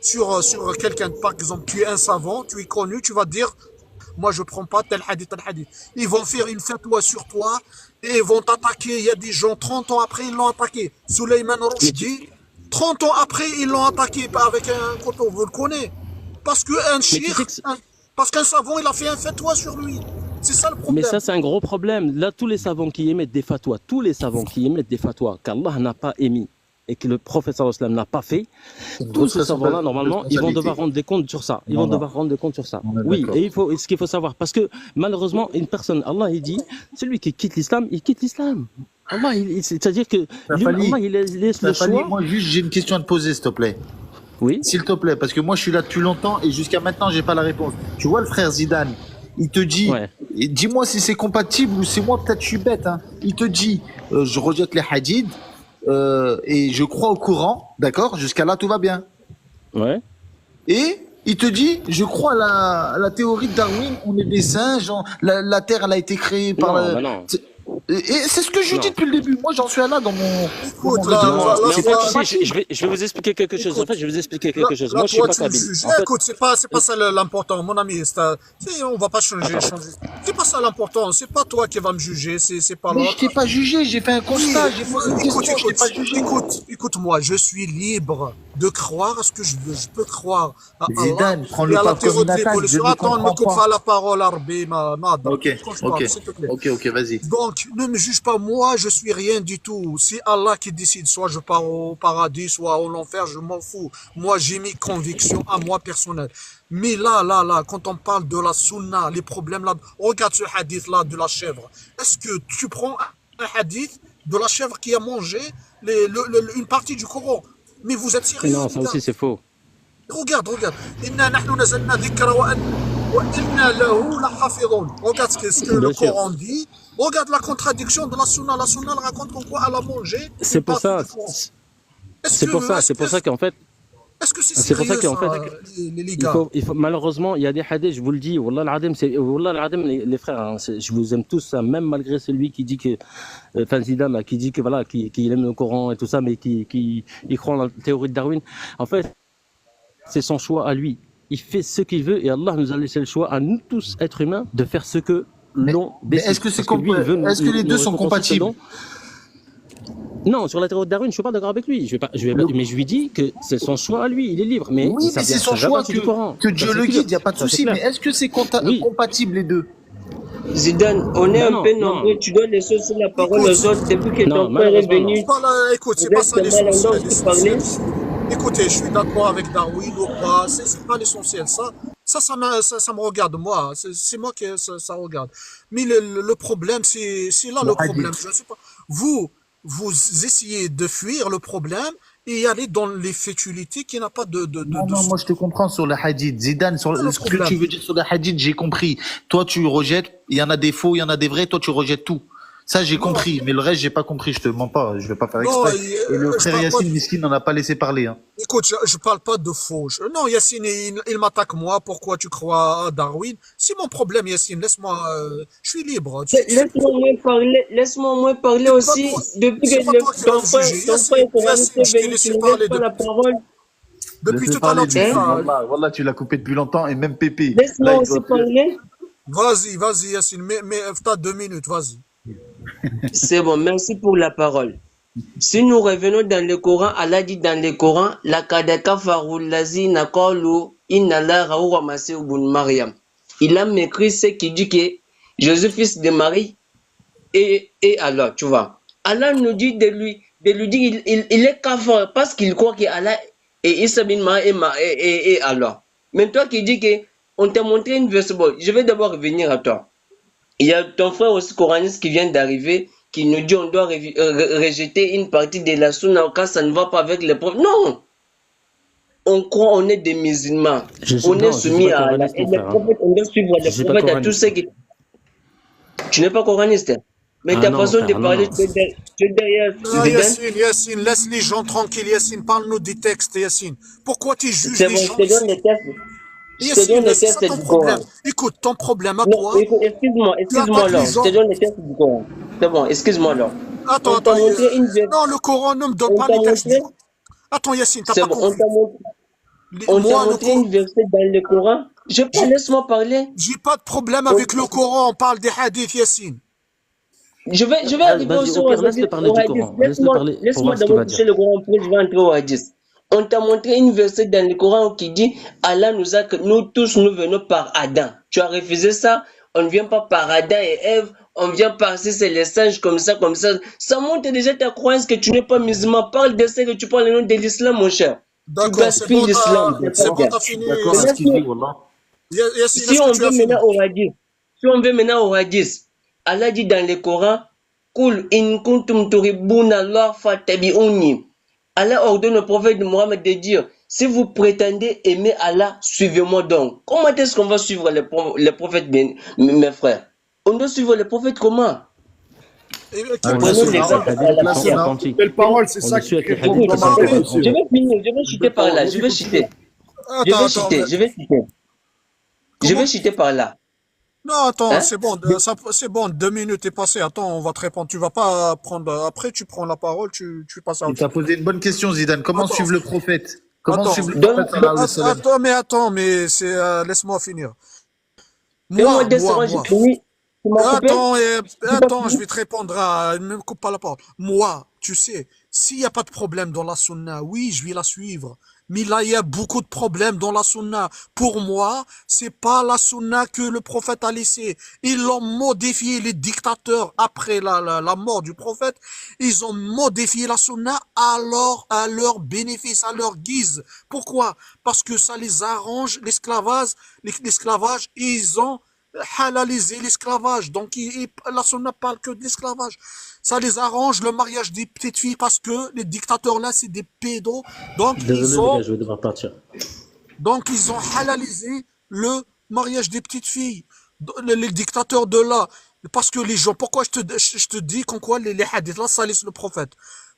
sur quelqu'un, par exemple, tu es un savant, tu es connu, tu vas dire, moi je prends pas tel hadith, tel hadith. Ils vont faire une fatwa sur toi et ils vont t'attaquer. Il y a des gens, 30 ans après, ils l'ont attaqué. Suleyman Rushdie, 30 ans après, ils l'ont attaqué avec un couteau, vous le connaissez. Parce qu'un Mais tu sais cheikh, que parce qu'un savant, il a fait un fatwa sur lui. C'est ça le Mais problème. ça, c'est un gros problème. Là, tous les savants qui émettent des fatwas, qu'Allah n'a pas émis et que le prophète sallallahu alayhi wa sallam n'a pas fait, tous ces savants-là, normalement, ils vont devoir rendre des comptes sur ça. Ils vont devoir rendre des comptes sur ça. Oui, et ce qu'il faut savoir, parce que malheureusement, une personne, Allah, il dit, celui qui quitte l'islam, il quitte l'islam. Allah, c'est-à-dire que lui, Allah, il laisse le choix. Moi, juste, j'ai une question à te poser, s'il te plaît. Oui. S'il te plaît, parce que moi, je suis là depuis longtemps et jusqu'à maintenant, j'ai pas la réponse. Tu vois, le frère Zidane, il te dit, Ouais. dis-moi si c'est compatible ou c'est moi, peut-être je suis bête, hein. Il te dit, je rejette les hadiths et je crois au Coran, d'accord? Jusqu'à là, tout va bien. Ouais. Et il te dit, je crois à la théorie de Darwin, on est des singes, la Terre, elle a été créée par Non, bah non. Et c'est ce que je dis depuis le début. Moi, j'en suis là dans mon. Écoute, dans mon là, raisonnement. là, Mais en là, fait, là, tu sais, je vais vous expliquer quelque chose. En fait, je vais vous expliquer quelque chose. Moi, je suis toi, pas tu me kabyle. juges. En fait, Écoute, c'est pas ça l'important, mon ami. On va pas changer. C'est pas ça l'important. C'est pas toi qui va me juger. C'est pas Mais je l'autre. t'ai pas jugé, j'ai fait un constat, j'ai posé une Écoute, question, je t'ai pas jugé. écoute-moi, je suis libre de croire à ce que je veux. Je peux croire à Allah Zidane, prends-le et à pas la comme théorie une de attaque, je l'évolution. ne Attends, ne me coupe comprends pas la parole, Arbi, Ok, quand je parle, ok, s'il te plaît. ok, vas-y. Donc, ne me juge pas, moi, je suis rien du tout. C'est Allah qui décide, soit je pars au paradis, soit en enfer, je m'en fous. Moi, j'ai mes convictions à moi personnelles. Mais là, quand on parle de la sunna, les problèmes là, regarde ce hadith-là de la chèvre. Est-ce que tu prends un hadith de la chèvre qui a mangé une partie du Coran? Mais vous êtes sérieux, non, ça les gars? aussi, c'est faux. Regarde. Inna nahnu nazalna dhikra wa inna lahu lahafidhun. Regarde ce que le Bien sûr. Coran dit. Regarde la contradiction de la sunna. La sunna elle raconte qu'en quoi elle a mangé. C'est une pour partie ça. du Coran. C'est pour ça qu'en fait, Est-ce que c'est c'est pour ça sérieux, qu'en fait, ça, les gars? malheureusement, il y a des hadiths, je vous le dis, Wallah al-Adim, les frères, hein, je vous aime tous, hein, même malgré celui qui dit que, enfin Zidane, là, qui dit que voilà, qui aime le Coran et tout ça, mais qui il croit en la théorie de Darwin. En fait, c'est son choix à lui. il fait ce qu'il veut et Allah nous a laissé le choix à nous tous, êtres humains, de faire ce que l'on Mais décide. est-ce que Parce que lui, il veut est-ce que les deux sont récompenser compatibles? Non, sur la théorie de Darwin, je suis pas d'accord avec lui. Mais je lui dis que c'est son choix à lui, il est libre. Mais Oui, mais c'est son choix que Dieu le guide, il n'y a pas de souci. Mais est-ce que c'est Oui. compatible les deux? Zidane, on est un peu nombreux, tu dois laisser aussi la parole aux autres depuis que Non, ton frère est malheureusement, venu. Écoute, c'est pas ça Exactement, on l'essentiel. doit aussi parler. Écoutez, je suis d'accord avec Darwin ou pas, c'est pas l'essentiel. Ça me regarde, moi. C'est moi qui ça regarde. Mais le problème, c'est là Le le problème. hadith. Je sais pas. Vous essayez de fuir le problème et aller dans les futilités qui n'a pas Non, moi je te comprends sur le hadith. Zidane, sur le ce que problème. tu veux dire sur le hadith, j'ai compris. Toi, tu rejettes, il y en a des faux, il y en a des vrais, toi, tu rejettes tout. Ça, j'ai compris, mais le reste, j'ai pas compris, je te mens pas, je vais pas faire Non, exprès. Et le je frère parle pas Yassine Miskin n'en a pas laissé parler. Hein. Écoute, je parle pas de faux. Non, Yacine, il m'attaque moi. Pourquoi tu crois à Darwin? C'est mon problème, Yacine. Laisse-moi. Je suis libre. Laisse-moi au moins parler C'est pas aussi. toi. Depuis C'est que pas toi qui vas ton me frère juger. est Yacine, je t'ai venu, laissé tu ne parler laisses pas la parole. depuis Laissez tout à l'heure. parler, Miskin. Hein? Wallah, tu l'as coupé depuis longtemps, et même Pépé. Là, Laisse-moi il aussi doit plus. parler. Vas-y, Yacine. Mais t'as 2 minutes, vas-y. C'est bon, merci pour la parole. Si nous revenons dans le Coran, Allah dit dans le Coran, la kadaka faroulazi nakolu inala raoua masé ubun Mariam. Il a écrit ce qui dit que Jésus, fils de Marie, et Allah, tu vois. Allah nous dit de lui dire il est kafir parce qu'il croit que Allah et Issa bin Marie et Allah. Mais toi qui dis que on t'a montré une verset, bon, je vais d'abord revenir à toi. Il y a ton frère aussi coraniste qui vient d'arriver, qui nous dit on doit rejeter une partie de la sunna quand ça ne va pas avec les prophètes. Non! On croit, on est des musulmans. On est soumis à Allah. Et les prophètes, on doit suivre les prophètes à tous ceux qui. Tu n'es pas coraniste. Hein? Mais ta façon de parler, tu es derrière. Non, Yacine, laisse les gens tranquilles, Yacine. Parle-nous des textes, Yacine. Pourquoi tu juges C'est les bon, gens je te donne les textes. Je te donne les c'est textes ça ton du problème. Coran. Écoute, ton problème à Non, toi. excuse-moi là. Je te donne les textes du Coran. C'est bon, excuse-moi là. Attends. Non, le Coran ne me donne pas les textes. Attends, Yacine, t'as pas compris. On t'a montré une verset dans le Coran. Laisse-moi parler. J'ai pas de problème avec le Coran. On parle des hadiths, Yacine. Je vais arriver au pire, laisse-le parler du Coran. Laisse-moi d'abord toucher le Coran, puis je vais entrer au hadith. On t'a montré une verset dans le Coran qui dit Allah nous a que nous tous nous venons par Adam. Tu as refusé ça. On ne vient pas par Adam et Ève. On vient par si c'est les singes comme ça, comme ça. Ça montre déjà ta croyance que tu n'es pas musulman. Parle de ce que tu parles le nom de l'islam, mon cher. D'accord, c'est bon, t'as fini. D'accord, c'est ce qu'il dit, Wallah. Si on veut maintenant au hadith, Allah dit dans le Coran, Kul in kuntum turibuna Allah fattabi'uni. Allah ordonne au prophète Mohammed de dire, si vous prétendez aimer Allah, suivez-moi donc. Comment est-ce qu'on va suivre les prophètes, mes frères? On doit suivre les prophètes comment? Prenons l'exemple de la sunna. Belle parole, c'est ça qui Je vais finir, je vais citer par là, je vais citer par là. Non, attends, Hein? c'est bon, 2 minutes est passé. Attends, on va te répondre. Tu vas pas prendre, après tu prends la parole, tu passes à Il autre t'a chose. posé une bonne question, Zidane. Comment suivre le prophète? Comment Attends, suivre le prophète sallallahu alayhi wa sallam? Attends, mais c'est, laisse-moi finir. Donne-moi 2 secondes, j'ai fini. Tu m'as coupé? Attends, je vais te répondre ne me coupe pas la parole. Moi, tu sais, s'il n'y a pas de problème dans la sunna, oui, je vais la suivre. Mais là, il y a beaucoup de problèmes dans la sunna. Pour moi, c'est pas la sunna que le prophète a laissée. Ils l'ont modifié, les dictateurs, après la mort du prophète. Ils ont modifié la sunna à leur bénéfice, à leur guise. Pourquoi? Parce que ça les arrange, l'esclavage, ils ont halalisé l'esclavage. Donc, la sunna parle que de l'esclavage. Ça les arrange le mariage des petites filles parce que les dictateurs là, c'est des pédos. Donc, Désolé, je vais devoir partir. Donc, ils ont halalisé le mariage des petites filles. Les dictateurs de là. Parce que les gens, pourquoi je te dis qu'en quoi les hadiths là salissent le prophète?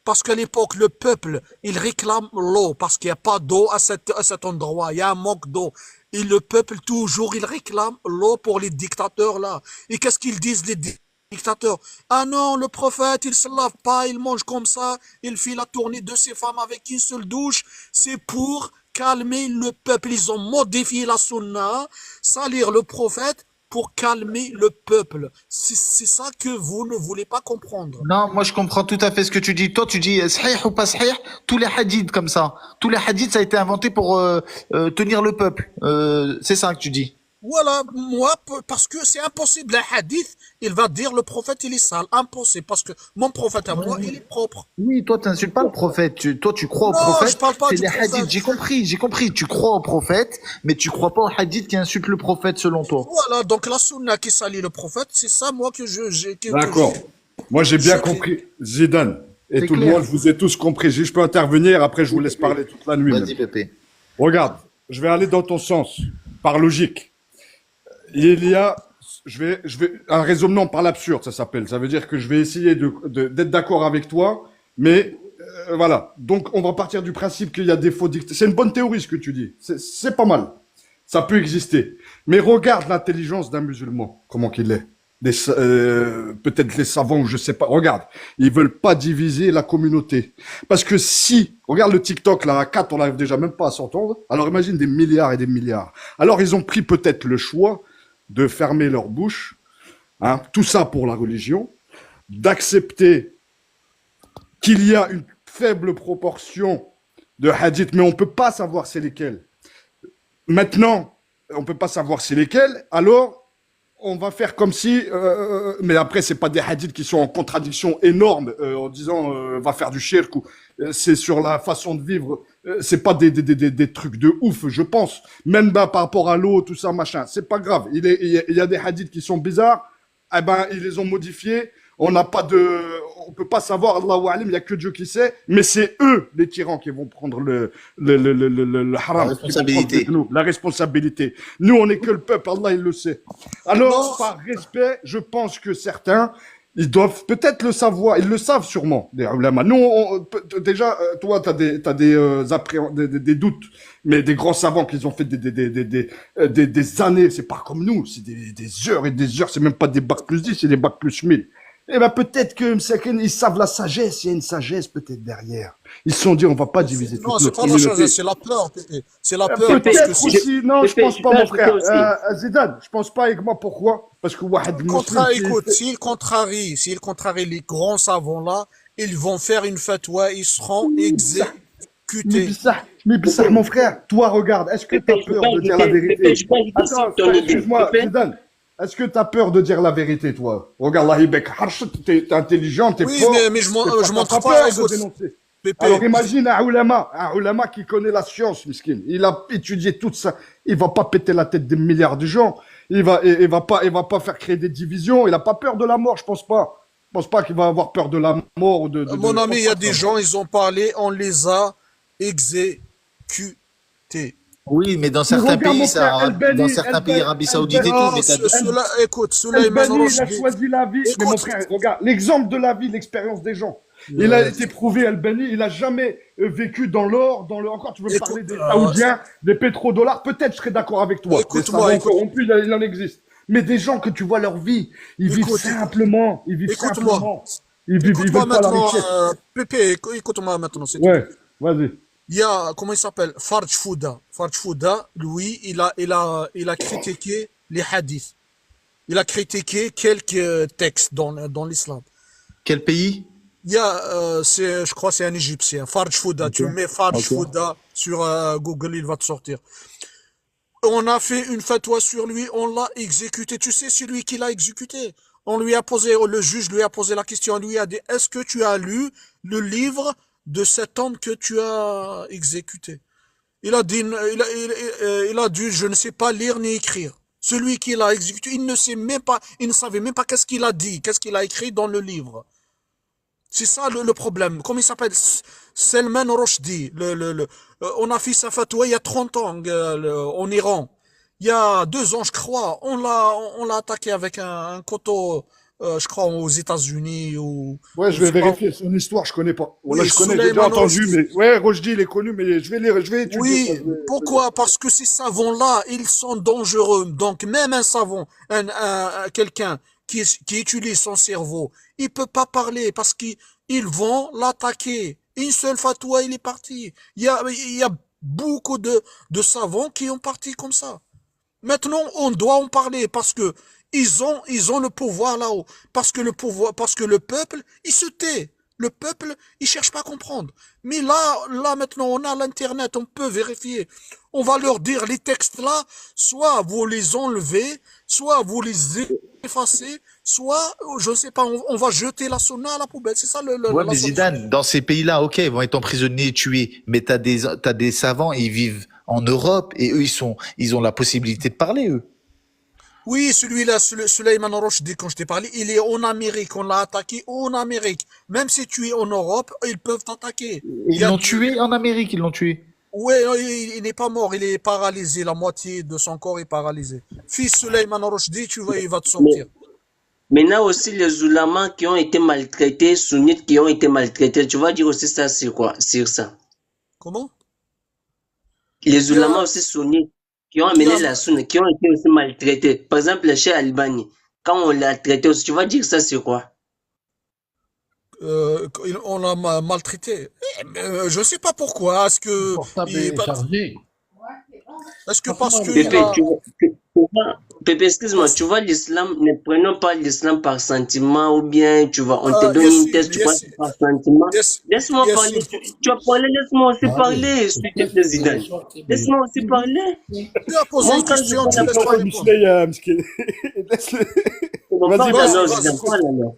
Parce qu'à l'époque, le peuple, il réclame l'eau parce qu'il n'y a pas d'eau à cet endroit. Il y a un manque d'eau. Et le peuple, toujours, il réclame l'eau pour les dictateurs là. Et qu'est-ce qu'ils disent les dictateurs? Ah non, le prophète, il se lave pas, il mange comme ça, il fait la tournée de ses femmes avec une seule douche. C'est pour calmer le peuple. Ils ont modifié la sunna, salir le prophète pour calmer le peuple. C'est ça que vous ne voulez pas comprendre. Non, moi je comprends tout à fait ce que tu dis. Toi, tu dis sahih ou pas sahih, tous les hadiths comme ça. Tous les hadiths, ça a été inventé pour tenir le peuple. C'est ça que tu dis. Voilà, moi, parce que c'est impossible. Un hadith, il va dire le prophète, il est sale. Impossible, parce que mon prophète à moi, il est propre. Oui, toi, tu n'insultes pas le prophète. Toi, tu crois au Non, prophète. je parle pas C'est du les prophète. hadiths. J'ai compris. Tu crois au prophète, mais tu crois pas aux hadiths qui insultent le prophète selon toi. Voilà, donc la sunna qui salit le prophète, c'est ça, moi, que D'accord. Moi, j'ai bien je- compris. Zidane et C'est tout le clair. monde, je vous ai tous compris. Je peux intervenir, après je vous laisse parler toute la nuit. Vas-y, même. Pépé. Regarde, je vais aller dans ton sens, par logique. Il y a, un raisonnement par l'absurde, ça s'appelle. Ça veut dire que je vais essayer d'être d'accord avec toi, mais voilà. Donc, on va partir du principe qu'il y a des faux dictats. C'est une bonne théorie ce que tu dis. C'est pas mal. Ça peut exister. Mais regarde l'intelligence d'un musulman, comment qu'il est. Peut-être les savants ou je sais pas. Regarde, ils veulent pas diviser la communauté. Parce que si, regarde le TikTok là, à 4, on n'arrive déjà même pas à s'entendre. Alors imagine des milliards et des milliards. Alors ils ont pris peut-être le choix de fermer leur bouche, hein, tout ça pour la religion, d'accepter qu'il y a une faible proportion de hadiths, mais on peut pas savoir c'est lesquels. Maintenant, on peut pas savoir c'est lesquels, alors on va faire comme si, mais après c'est pas des hadiths qui sont en contradiction énorme en disant va faire du shirk ou c'est sur la façon de vivre, c'est pas des trucs de ouf, je pense. Même par rapport à l'eau, tout ça, machin, c'est pas grave. Il y a des hadiths qui sont bizarres, eh ben ils les ont modifiés. On n'a pas on peut pas savoir, Allahu Alim, il y a que Dieu qui sait, mais c'est eux, les tyrans, qui vont prendre le haram, La responsabilité. qui vont prendre la responsabilité. Nous, on n'est que le peuple, Allah, il le sait. Alors, par respect, je pense que certains, ils doivent peut-être le savoir, ils le savent sûrement, les ulama. Nous, déjà, toi, t'as des doutes, mais des grands savants qui ont fait des années, c'est pas comme nous, c'est des heures et des heures, c'est même pas des bacs plus 10, c'est des bacs plus 1000. Eh ben, peut-être que Msaken, ils savent la sagesse, il y a une sagesse peut-être derrière. Ils se sont dit, on va pas diviser toute Non, c'est notre pas la communauté. sagesse, c'est la peur, Pépé. C'est la peur, parce que Peut-être si aussi, non, je Pépé, pense je pas, peux mon ajouter frère. aussi. Zidane, je pense pas avec moi, pourquoi? Parce que Wahed Muslim, écoute, s'ils contrarient les grands savants là, ils vont faire une fatwa, ils seront exécutés. Mais bizarre, mon frère, toi, regarde, est-ce que tu as Pépé, je peux peur pas de dire ajouter. la vérité? Pépé, je peux ajouter Attends, si tu en as dit. excuse-moi, Pépé. Zidane. Est-ce que tu as peur de dire la vérité, toi? Regarde, là, Hibek, t'es intelligent, t'es Oui, fort. mais je t'as montre pas pas, peur de écoute, dénoncer. Pépé. Alors imagine un ulama qui connaît la science, miskin. Il a étudié tout ça. Il va pas péter la tête des milliards de gens. Il va pas faire créer des divisions. Il a pas peur de la mort, je pense pas. Je pense pas qu'il va avoir peur de la mort ou Mon ami, il y a des gens. gens, ils ont parlé, on les a exécutés. Oui, mais dans Mais certains regarde, mon pays, frère, ça, dans certains pays, Arabie Saoudite et tout, Non, mais t'as écoute, Souleymane El-Bani, il a Rushdie. choisi la vie. Mais mon Écoute, frère, regarde, l'exemple de la vie, l'expérience des gens. Il a été prouvé, El-Bani, il a jamais vécu dans l'or, encore tu veux me Écoute, parler des Saoudiens, des pétrodollars, peut-être je serais d'accord avec toi. Des Écoute-moi, savants écoute. corrompus, il en existe. Mais des gens que tu vois leur vie, ils vivent Écoute, simplement, ils vivent écoute-moi. simplement. Ils Écoute-moi veulent pas la maintenant, richesse. Pépé, écoute-moi maintenant, c'est tout. Ouais, vas-y. Il y a, comment il s'appelle? Farj Fouda. Farj Fouda, lui, il a critiqué les hadiths. Il a critiqué quelques textes dans l'islam. Quel pays? Il y a, je crois, c'est un Égyptien. Farj Fouda. Tu mets Farj Fouda sur Google, il va te sortir. On a fait une fatwa sur lui, on l'a exécuté. Tu sais, c'est lui qui l'a exécuté. Le juge lui a posé la question, lui a dit, est-ce que tu as lu le livre de cet homme que tu as exécuté? Il a dit, je ne sais pas lire ni écrire. Celui qui l'a exécuté, il ne savait même pas qu'est-ce qu'il a dit, qu'est-ce qu'il a écrit dans le livre. C'est ça le problème. Comment il s'appelle? Salman Rushdie. On a fait sa fatwa il y a 30 ans en Iran. Il y a 2 ans, je crois, on l'a attaqué avec un couteau, je crois, aux États-Unis ou. Ouais, je vais sais pas. vérifier son histoire, je connais pas. Voilà, Oui, je connais, j'ai déjà Souleymane entendu, Rushdie. mais ouais, Rushdie, il est connu, mais je vais étudier Oui, ça. pourquoi? Parce que ces savants-là, ils sont dangereux. Donc même un savant, quelqu'un qui utilise son cerveau, il peut pas parler parce qu'ils vont l'attaquer. Une seule fatwa, il est parti. Il y a beaucoup de savants qui ont parti comme ça. Maintenant, on doit en parler parce que ils ont le pouvoir là-haut. Parce que le peuple, il se tait. Le peuple, il cherche pas à comprendre. Mais là, maintenant, on a l'internet, on peut vérifier. On va leur dire les textes là, soit vous les enlevez, soit vous les effacez, soit, je ne sais pas, on va jeter la sunna à la poubelle. C'est ça Ouais, la mais solution. Zidane, dans ces pays-là, ok, ils vont être emprisonnés, tués. Mais t'as des savants, ils vivent en Europe et eux, ils ont la possibilité de parler, eux. Oui, celui-là, Suleiman Rochdi, quand je t'ai parlé, il est en Amérique. On l'a attaqué en Amérique. Même si tu es en Europe, ils peuvent t'attaquer. Il Ils y a l'ont du... tué en Amérique, ils l'ont tué. Ouais, il n'est pas mort, il est paralysé. La moitié de son corps est paralysé. Fils Suleiman Rochdi, tu vois, il va te Mais sortir. maintenant aussi, les oulémas qui ont été maltraités, sunnites qui ont été maltraités, tu vas dire aussi ça sur quoi? Sur ça. Comment? Les Qui oulémas a, aussi sunnites qui ont qui amené a, la sunna, qui ont été aussi maltraités. Par exemple, le Cheikh Albani, quand on l'a traité aussi, tu vas dire ça sur quoi? on l'a maltraité. Je sais pas pourquoi. Portable est chargé. Est-ce que parce que il Pépé, a, Pépé, excuse-moi, parce- tu vois l'islam, ne prenons pas l'islam par sentiment ou bien, tu vois, on te donne une Yassine, thèse, tu prends ça par sentiment. Laisse-moi parler, Yassine, tu as parlé, laisse-moi aussi Allez, parler, s'il te plaît, Zidane. Laisse-moi aussi parler. tu as posé Moi, une quand je question, parle tu à laisses pas propos, répondre. Laisse-le. on Vas-y, parle Vas-y, alors, vas-y, Zidane, parle alors.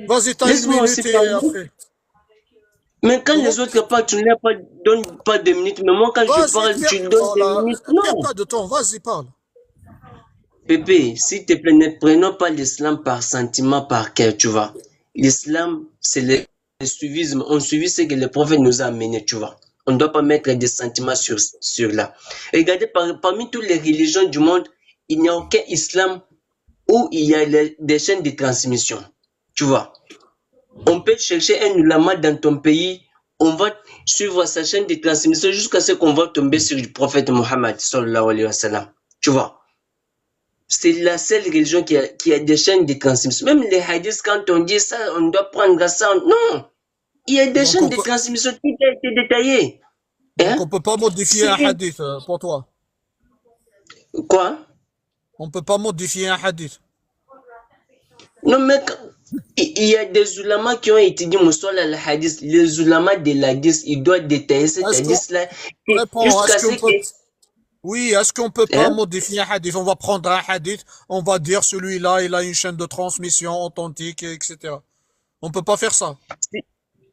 vas-y, t'as une Laisse-moi aussi minute et parler. après. Mais quand Comment? les autres parlent, tu ne leur donnes pas 2 minutes. Mais moi, quand je Vas-y, parle, tu donnes oh des là, minutes. perds Non. pas de temps, vas-y, parle. Pépé, s'il te plaît, ne prenons pas l'islam par sentiment, par cœur, tu vois. L'islam, c'est le suivisme. On suit ce que le prophète nous a amené, tu vois. On ne doit pas mettre des sentiments sur là. Regardez, parmi toutes les religions du monde, il n'y a aucun islam où il y a des chaînes de transmission. Tu vois. On peut chercher un ulama dans ton pays, on va suivre sa chaîne de transmission jusqu'à ce qu'on va tomber sur le prophète Mohammed, sallallahu alayhi wa sallam. Tu vois. C'est la seule religion qui a des chaînes de transmission. Même les hadiths, quand on dit ça, on doit prendre ça. Non, il y a des Donc chaînes on de peut, transmission, tout a été détaillé. donc Hein? on peut pas modifier C'est un hadith pour toi. quoi? On peut pas modifier un hadith. Non, mais il y a des ulamas qui ont étudié Moussoul al-Hadith. Les ulamas de l'Hadith, ils doivent détailler cet Est-ce qu'on hadith-là répond, jusqu'à est-ce ce qu'on peut, que. oui, est-ce qu'on peut pas Hein? modifier un hadith? On va prendre un hadith, on va dire celui-là, il a une chaîne de transmission authentique, etc. On peut pas faire ça. Si,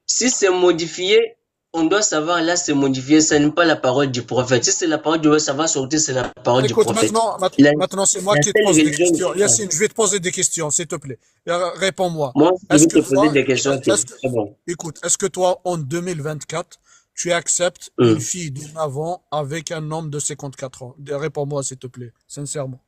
si c'est modifié, on doit savoir là, c'est modifié, ce n'est pas la parole du prophète. Si c'est la parole du prophète, ça va sortir, c'est la parole du Écoute, prophète. maintenant c'est moi La qui te seule pose des religion de questions. l'islam. Yacine, je vais te poser des questions, s'il te plaît. Réponds-moi. Moi, je Est-ce vais que te poser toi, des questions. est-ce que, C'est bon. écoute, est-ce que toi, en 2024, tu acceptes une Hum. fille de 9 ans avec un homme de 54 ans? Réponds-moi, s'il te plaît, sincèrement.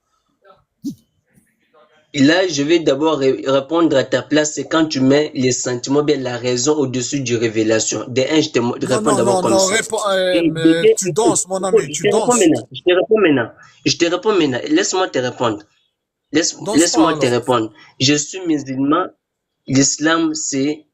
Et là, je vais d'abord répondre à ta place, c'est quand tu mets les sentiments, bien la raison au-dessus du révélation. De un, je te Non, réponds non, d'abord non, comme non, ça. réponds, Et de mais deux, tu écoute, danses, mon écoute, ami, je tu te réponds danses. maintenant. Je te réponds maintenant. Je te réponds maintenant. Laisse-moi te répondre. Danse pas Laisse-moi te alors. répondre. Je suis musulman. L'islam, c'est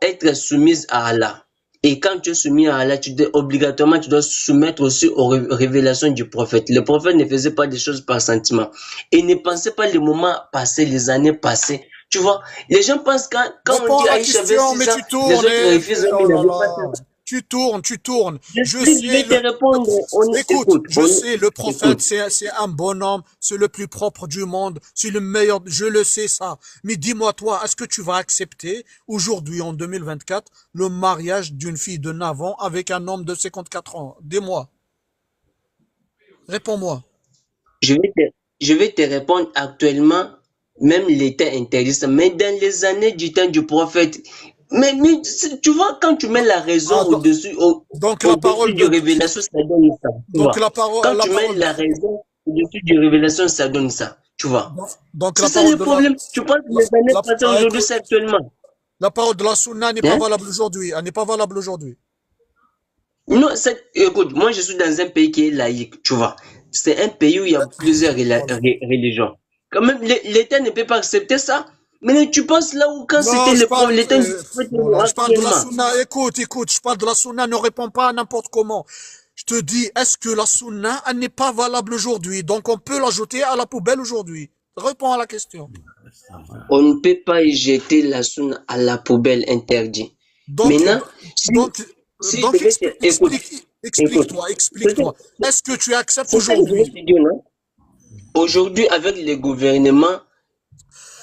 être soumise à Allah. Et quand tu es soumis à Allah, obligatoirement, tu dois soumettre aussi aux révélations du prophète. Le prophète ne faisait pas des choses par sentiment. Et ne pensait pas les moments passés, les années passées. Tu vois, les gens pensent quand on Réponds dit à la Aïcha avait question, 6 mais ans, tu les tournes, autres refusent, mais oh il là n'avait pas 6 là. ans. Tu tournes. Je Je sais, vais te répondre. On écoute, écoute. je sais, le prophète, Écoute. c'est un bonhomme, c'est le plus propre du monde, c'est le meilleur, je le sais ça. Mais dis-moi, toi, est-ce que tu vas accepter, aujourd'hui, en 2024, le mariage d'une fille de 9 ans avec un homme de 54 ans? Dis-moi. Réponds-moi. Je vais je vais te répondre actuellement, même l'État interdit ça. Mais dans les années du temps du prophète, mais tu vois, quand tu mets la raison Ah, donc la au-dessus parole du de, révélation, ça donne ça. Tu donc vois. Quand la tu mets parole, la raison au-dessus du révélation, ça donne ça. Tu vois. donc C'est la ça parole le de problème. Tu penses que les années passées aujourd'hui, écoute, c'est actuellement. la parole de la sunna n'est pas Hein? valable aujourd'hui. Elle n'est pas valable aujourd'hui. Non, écoute, moi je suis dans un pays qui est laïque, tu vois. C'est un pays où il y a plusieurs Voilà. religions. Quand même, l'État ne peut pas accepter ça. Mais tu penses là où quand Non, c'était le problème, l'État ne peut pas voilà, je parle de la actuellement. sunna. Écoute, je parle de la sunna. Ne réponds pas à n'importe comment. Je te dis, est-ce que la sunna, elle n'est pas valable aujourd'hui? Donc on peut la jeter à la poubelle aujourd'hui. Réponds à la question. On ne peut pas jeter la sunna à la poubelle, interdit. Donc, Maintenant, si, donc, si donc je vais te... Écoute, écoute. explique-toi, explique-toi. Est-ce que tu acceptes C'est ça que je vais aujourd'hui? te dire, non? Aujourd'hui, avec le gouvernement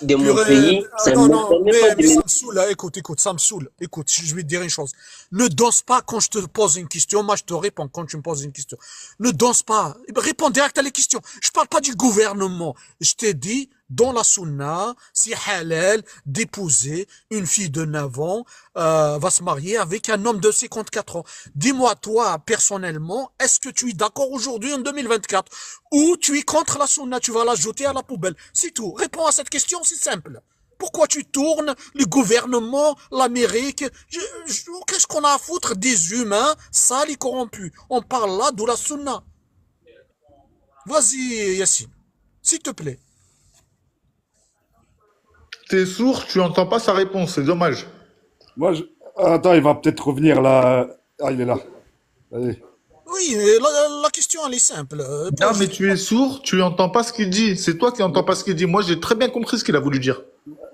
de mon pays, ça Non, ne me non, permet pas de mais ça me... me saoule, là. Écoute, ça me saoule. Écoute, je vais te dire une chose. Ne danse pas quand je te pose une question. Moi, je te réponds quand tu me poses une question. Ne danse pas. Réponds direct à les questions. Je parle pas du gouvernement. Je t'ai dit, dans la sunna, si halal d'épouser une fille de 9 ans, va se marier avec un homme de 54 ans. Dis-moi, toi, personnellement, est-ce que tu es d'accord aujourd'hui en 2024 ou tu es contre la sunna, tu vas la jeter à la poubelle? C'est tout. Réponds à cette question, c'est simple. Pourquoi tu tournes le gouvernement, l'Amérique? Qu'est-ce qu'on a à foutre des humains sales et corrompus? On parle là de la sunna. Vas-y, Yassine, s'il te plaît. T'es sourd, tu entends pas sa réponse, c'est dommage. Moi, attends, il va peut-être revenir là. Ah, il est là. Allez. Oui, la question, elle est simple. Non, mais tu es sourd, tu entends pas ce qu'il dit. C'est toi qui entends pas ce qu'il dit. Moi, j'ai très bien compris ce qu'il a voulu dire.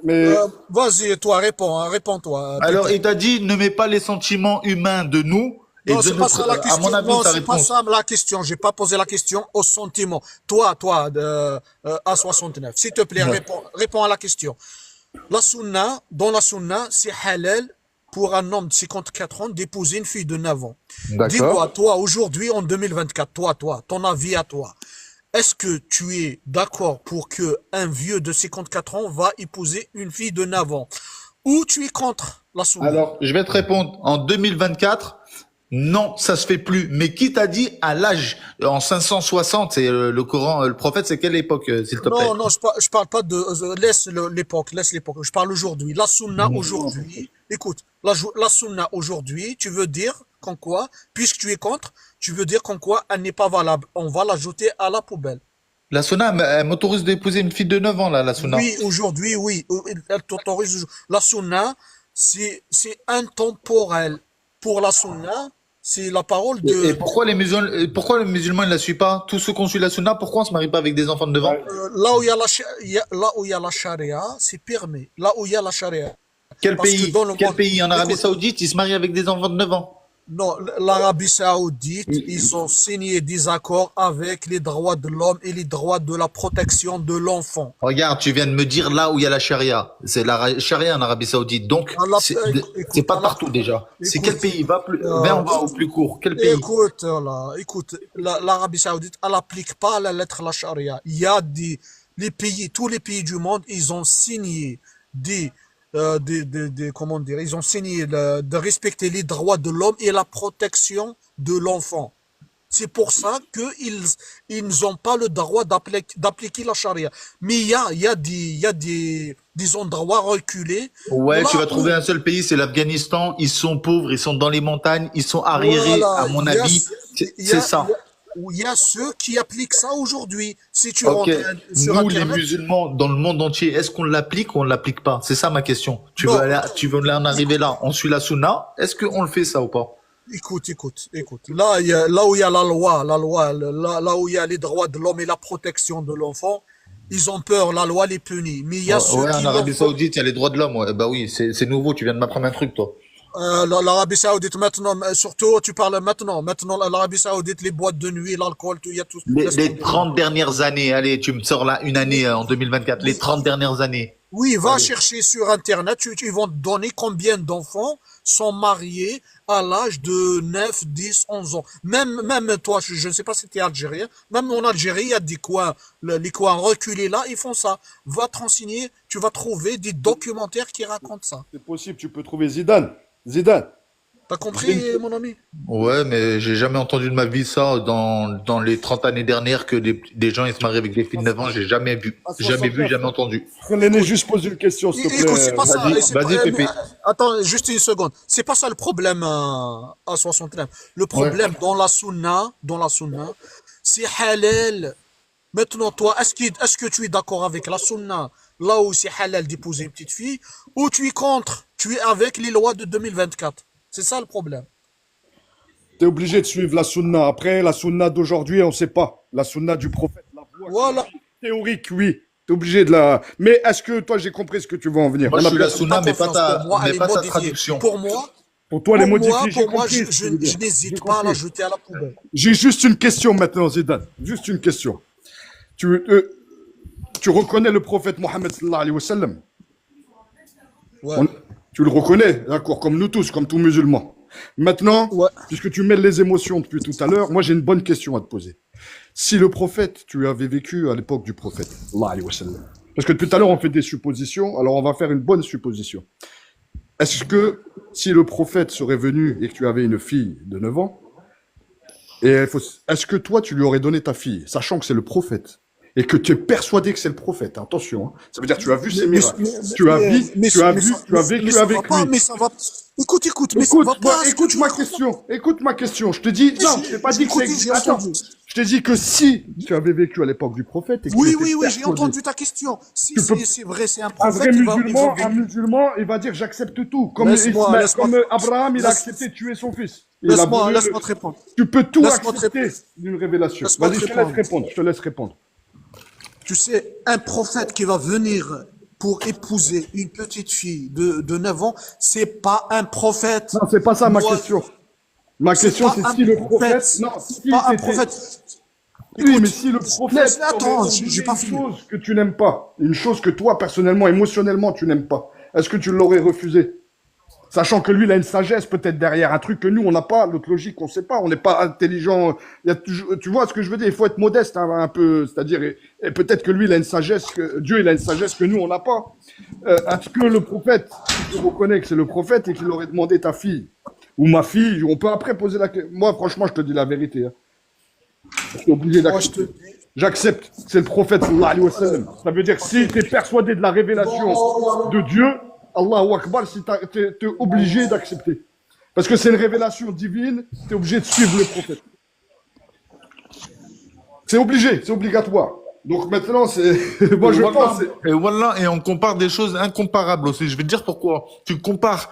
Mais Vas-y, toi, réponds, hein, réponds-toi. Alors, il t'a dit, ne mets pas les sentiments humains de nous et Non, de c'est pas ça la notre... À question. mon avis, Non, ta c'est pas réponse. ça la question. J'ai pas posé la question au sentiment. Toi, A69, s'il te plaît, Ouais. réponds à la question. Dans la sunna, c'est halal pour un homme de 54 ans d'épouser une fille de 9 ans. D'accord. Dis-moi, toi, aujourd'hui, en 2024, toi, ton avis à toi. Est-ce que tu es d'accord pour que un vieux de 54 ans va épouser une fille de 9 ans? Ou tu es contre la sunna? Alors, je vais te répondre. En 2024, non, ça se fait plus. Mais qui t'a dit à l'âge, en 560, c'est le Coran, le prophète, c'est quelle époque, s'il te plaît? Non, je parle pas de... laisse l'époque. Je parle aujourd'hui. La sunna aujourd'hui, écoute, la sunna aujourd'hui, tu veux dire qu'en quoi, puisque tu es contre, tu veux dire qu'en quoi elle n'est pas valable. On va la jeter à la poubelle. La Sunna, elle m'autorise d'épouser une fille de 9 ans, là, la Sunna. Oui, aujourd'hui, oui. Elle t'autorise. La sunna, c'est intemporel. Pour la sunna, c'est la parole Et de... pourquoi pourquoi les musulmans ne la suivent pas? Tous ceux qui ont suivi la Sunna, pourquoi on se marie pas avec des enfants de 9 ans? Là où il y a là où il y a la charia, c'est permis. Là où il y a la charia. Quel Parce que pays? dans le Quel monde... pays? En Arabie Écoute, Saoudite, ils se marient avec des enfants de 9 ans. non, l'Arabie Saoudite, ils ont signé des accords avec les droits de l'homme et les droits de la protection de l'enfant. Regarde, tu viens de me dire là où il y a la charia. C'est la charia en Arabie Saoudite. Donc, c'est pas partout déjà. C'est quel pays? Viens, on va au plus court. Quel pays? Écoute, l'Arabie Saoudite, elle n'applique pas la lettre la charia. Il y a tous les pays du monde, ils ont signé comment dire, ils ont signé de respecter les droits de l'homme et la protection de l'enfant. C'est pour ça ils n'ont pas le droit d'appliquer la charia. Mais il y a des endroits reculés. Ouais, Là tu vas où- trouver un seul pays, c'est l'Afghanistan. Ils sont pauvres, ils sont dans les montagnes, ils sont arriérés, Voilà, à mon il y a avis. ce- il y C'est a- ça. il y a ceux qui appliquent ça aujourd'hui. Si tu Ok. rentres sur Nous, les Internet, musulmans, dans le monde entier, est-ce qu'on l'applique ou on ne l'applique pas? C'est ça ma question. Non. Tu veux en arriver là? On suit la sunna. Est-ce qu'on le fait ça ou pas? écoute. Là où il y a la loi, là où il y a les droits de l'homme et la protection de l'enfant, ils ont peur, la loi les punit. Mais il y a ceux Ouais, qui en Arabie Saoudite, il y a les droits de l'homme. Ouais. Bah oui, c'est nouveau. Tu viens de m'apprendre un truc, toi. l'Arabie Saoudite maintenant, surtout tu parles maintenant l'Arabie Saoudite, les boîtes de nuit, l'alcool, il y a tout. Les 30 dernières années, allez, tu me sors là une année en 2024, les 30 dernières années. Oui, va chercher sur Internet, ils vont te donner combien d'enfants sont mariés à l'âge de 9, 10, 11 ans. Même toi, je ne sais pas si tu es algérien, même en Algérie, il y a des coins, les coins reculés là, ils font ça. Va te renseigner, tu vas trouver des documentaires qui racontent ça. c'est possible, tu peux trouver Zidane. Zidane. T'as compris, mon ami? Ouais, mais j'ai jamais entendu de ma vie ça dans les 30 années dernières que des gens ils se marient avec des filles de 9 ans, j'ai jamais vu. Jamais vu, jamais entendu. L'aîné, juste pose une question, s'il te Écoute, c'est plaît. pas ça. Vas-y, c'est vas-y, pas- Pépé. Attends, juste une seconde. C'est pas ça le problème à 69. Le problème dans la sunna, c'est halal. Maintenant, toi, est-ce que tu es d'accord avec la sunna, là où c'est halal d'épouser une petite fille, ou tu es contre, tu es avec les lois de 2024? C'est ça le problème. T'es obligé de suivre la sunna. Après, la sunna d'aujourd'hui, on sait pas. La sunna du prophète, la voix Voilà. théorique, oui. T'es obligé de la. Mais est-ce que toi, j'ai compris ce que tu veux en venir? Moi, je suis la Fais sunna, mais pas confiance. Pour moi, elle mais est pas ta modifiée. traduction. Pour toi, les modifiés, j'ai Pour moi, compris ce que tu veux dire. je J'ai n'hésite pas à compris. l'ajouter à la poubelle. J'ai juste une question maintenant, Zidane. Juste une question. Tu reconnais le prophète Mohammed sallallahu alayhi wa sallam? Ouais. Tu le reconnais, d'accord, comme nous tous, comme tout musulman. Maintenant, Ouais. puisque tu mêles les émotions depuis tout à l'heure, moi j'ai une bonne question à te poser. Si le prophète, tu avais vécu à l'époque du prophète, sallallahu alayhi wa sallam, parce que depuis tout à l'heure on fait des suppositions, alors on va faire une bonne supposition. Est-ce que si le prophète serait venu et que tu avais une fille de 9 ans, est-ce que toi tu lui aurais donné ta fille, sachant que c'est le prophète, et que tu es persuadé que c'est le prophète, attention, hein, ça veut dire que tu as vu ses miracles, tu as vécu avec lui. Mais ça va. Écoute, mais ça va pas. Écoute ma question. Je te dis, non, je t'ai pas dit que Écoutez, c'est. j'ai Attends, entendu. je t'ai dit que si tu avais vécu à l'époque du prophète et que tu Oui, étais j'ai persuadé, entendu ta question. Si, Tu peux- c'est vrai, c'est un un prophète vrai qui va musulman, il va dire j'accepte tout. Comme Laisse-moi- comme Abraham, il a accepté de tuer son fils. Il a Laisse-moi voulu- laisse-moi te répondre. Tu peux tout laisse-moi te accepter répondre. d'une révélation. Laisse-moi Vas-y, te je te laisse répondre. Tu sais, un prophète qui va venir pour épouser une petite fille de 9 ans, c'est pas un prophète. Non, c'est pas ça ma Moi, question. Ma c'est question, pas c'est un si le prophète. prophète. Non, si C'est pas un c'était- prophète. Oui, Écoute, mais si le prophète attends, aurait j'ai ordonné pas une fini. chose que tu n'aimes pas, une chose que toi, personnellement, émotionnellement, tu n'aimes pas, est-ce que tu l'aurais refusé? Sachant que lui, il a une sagesse peut-être derrière, un truc que nous, on n'a pas, notre logique, on sait pas, on n'est pas intelligent. Il y a toujours, tu vois ce que je veux dire? Il faut être modeste hein, un peu, c'est-à-dire, et peut-être que lui, il a une sagesse, Dieu, il a une sagesse que nous, on n'a pas. Est-ce que le prophète, tu reconnais que c'est le prophète et qu'il aurait demandé ta fille ou ma fille, on peut après poser la question. Moi, franchement, je te dis la vérité. Hein. Je suis obligé Moi, je d'accepter. te dis. J'accepte, c'est le prophète sallallahu alayhi wa sallam. Ça veut dire que si tu es persuadé de la révélation de Dieu, Allahu Akbar, si tu es obligé d'accepter. Parce que c'est une révélation divine, tu es obligé de suivre le prophète. C'est obligé, c'est obligatoire. Donc maintenant, c'est. Moi, je pense. Et voilà, et on compare des choses incomparables aussi. Je vais te dire pourquoi. Tu compares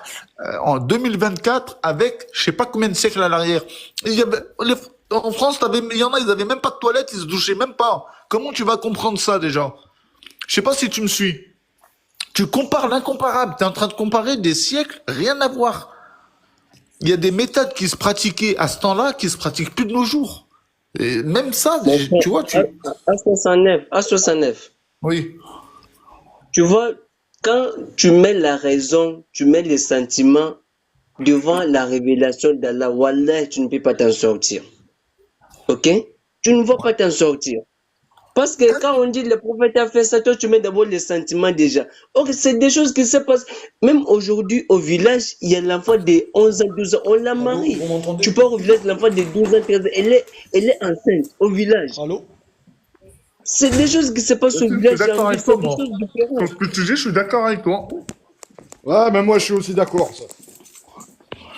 en 2024 avec je sais pas combien de siècles à l'arrière. En France, il y en a, ils avaient même pas de toilette, ils se douchaient même pas. Comment tu vas comprendre ça déjà? Je sais pas si tu me suis. Tu compares l'incomparable. Tu es en train de comparer des siècles, rien à voir. Il y a des méthodes qui se pratiquaient à ce temps-là qui se pratiquent plus de nos jours. Et même ça, tu vois, A69. Oui. Tu vois, quand tu mets la raison, tu mets les sentiments devant la révélation d'Allah, Wallah, tu ne peux pas t'en sortir. Ok? Tu ne vas pas t'en sortir. Parce que quand on dit le prophète a fait ça, toi tu mets d'abord les sentiments déjà. Or, c'est des choses qui se passent. Même aujourd'hui, au village, il y a l'enfant de 11 ans, 12 ans, on la marie. Tu pars au village, l'enfant de 12 ans, 13 ans, elle est enceinte au village. Allô? C'est des choses qui se passent au Je suis village. d'accord avec C'est toi, des moi. choses différentes. Sur ce que tu dis, je suis d'accord avec toi. Ouais, mais moi, je suis aussi d'accord. Ça.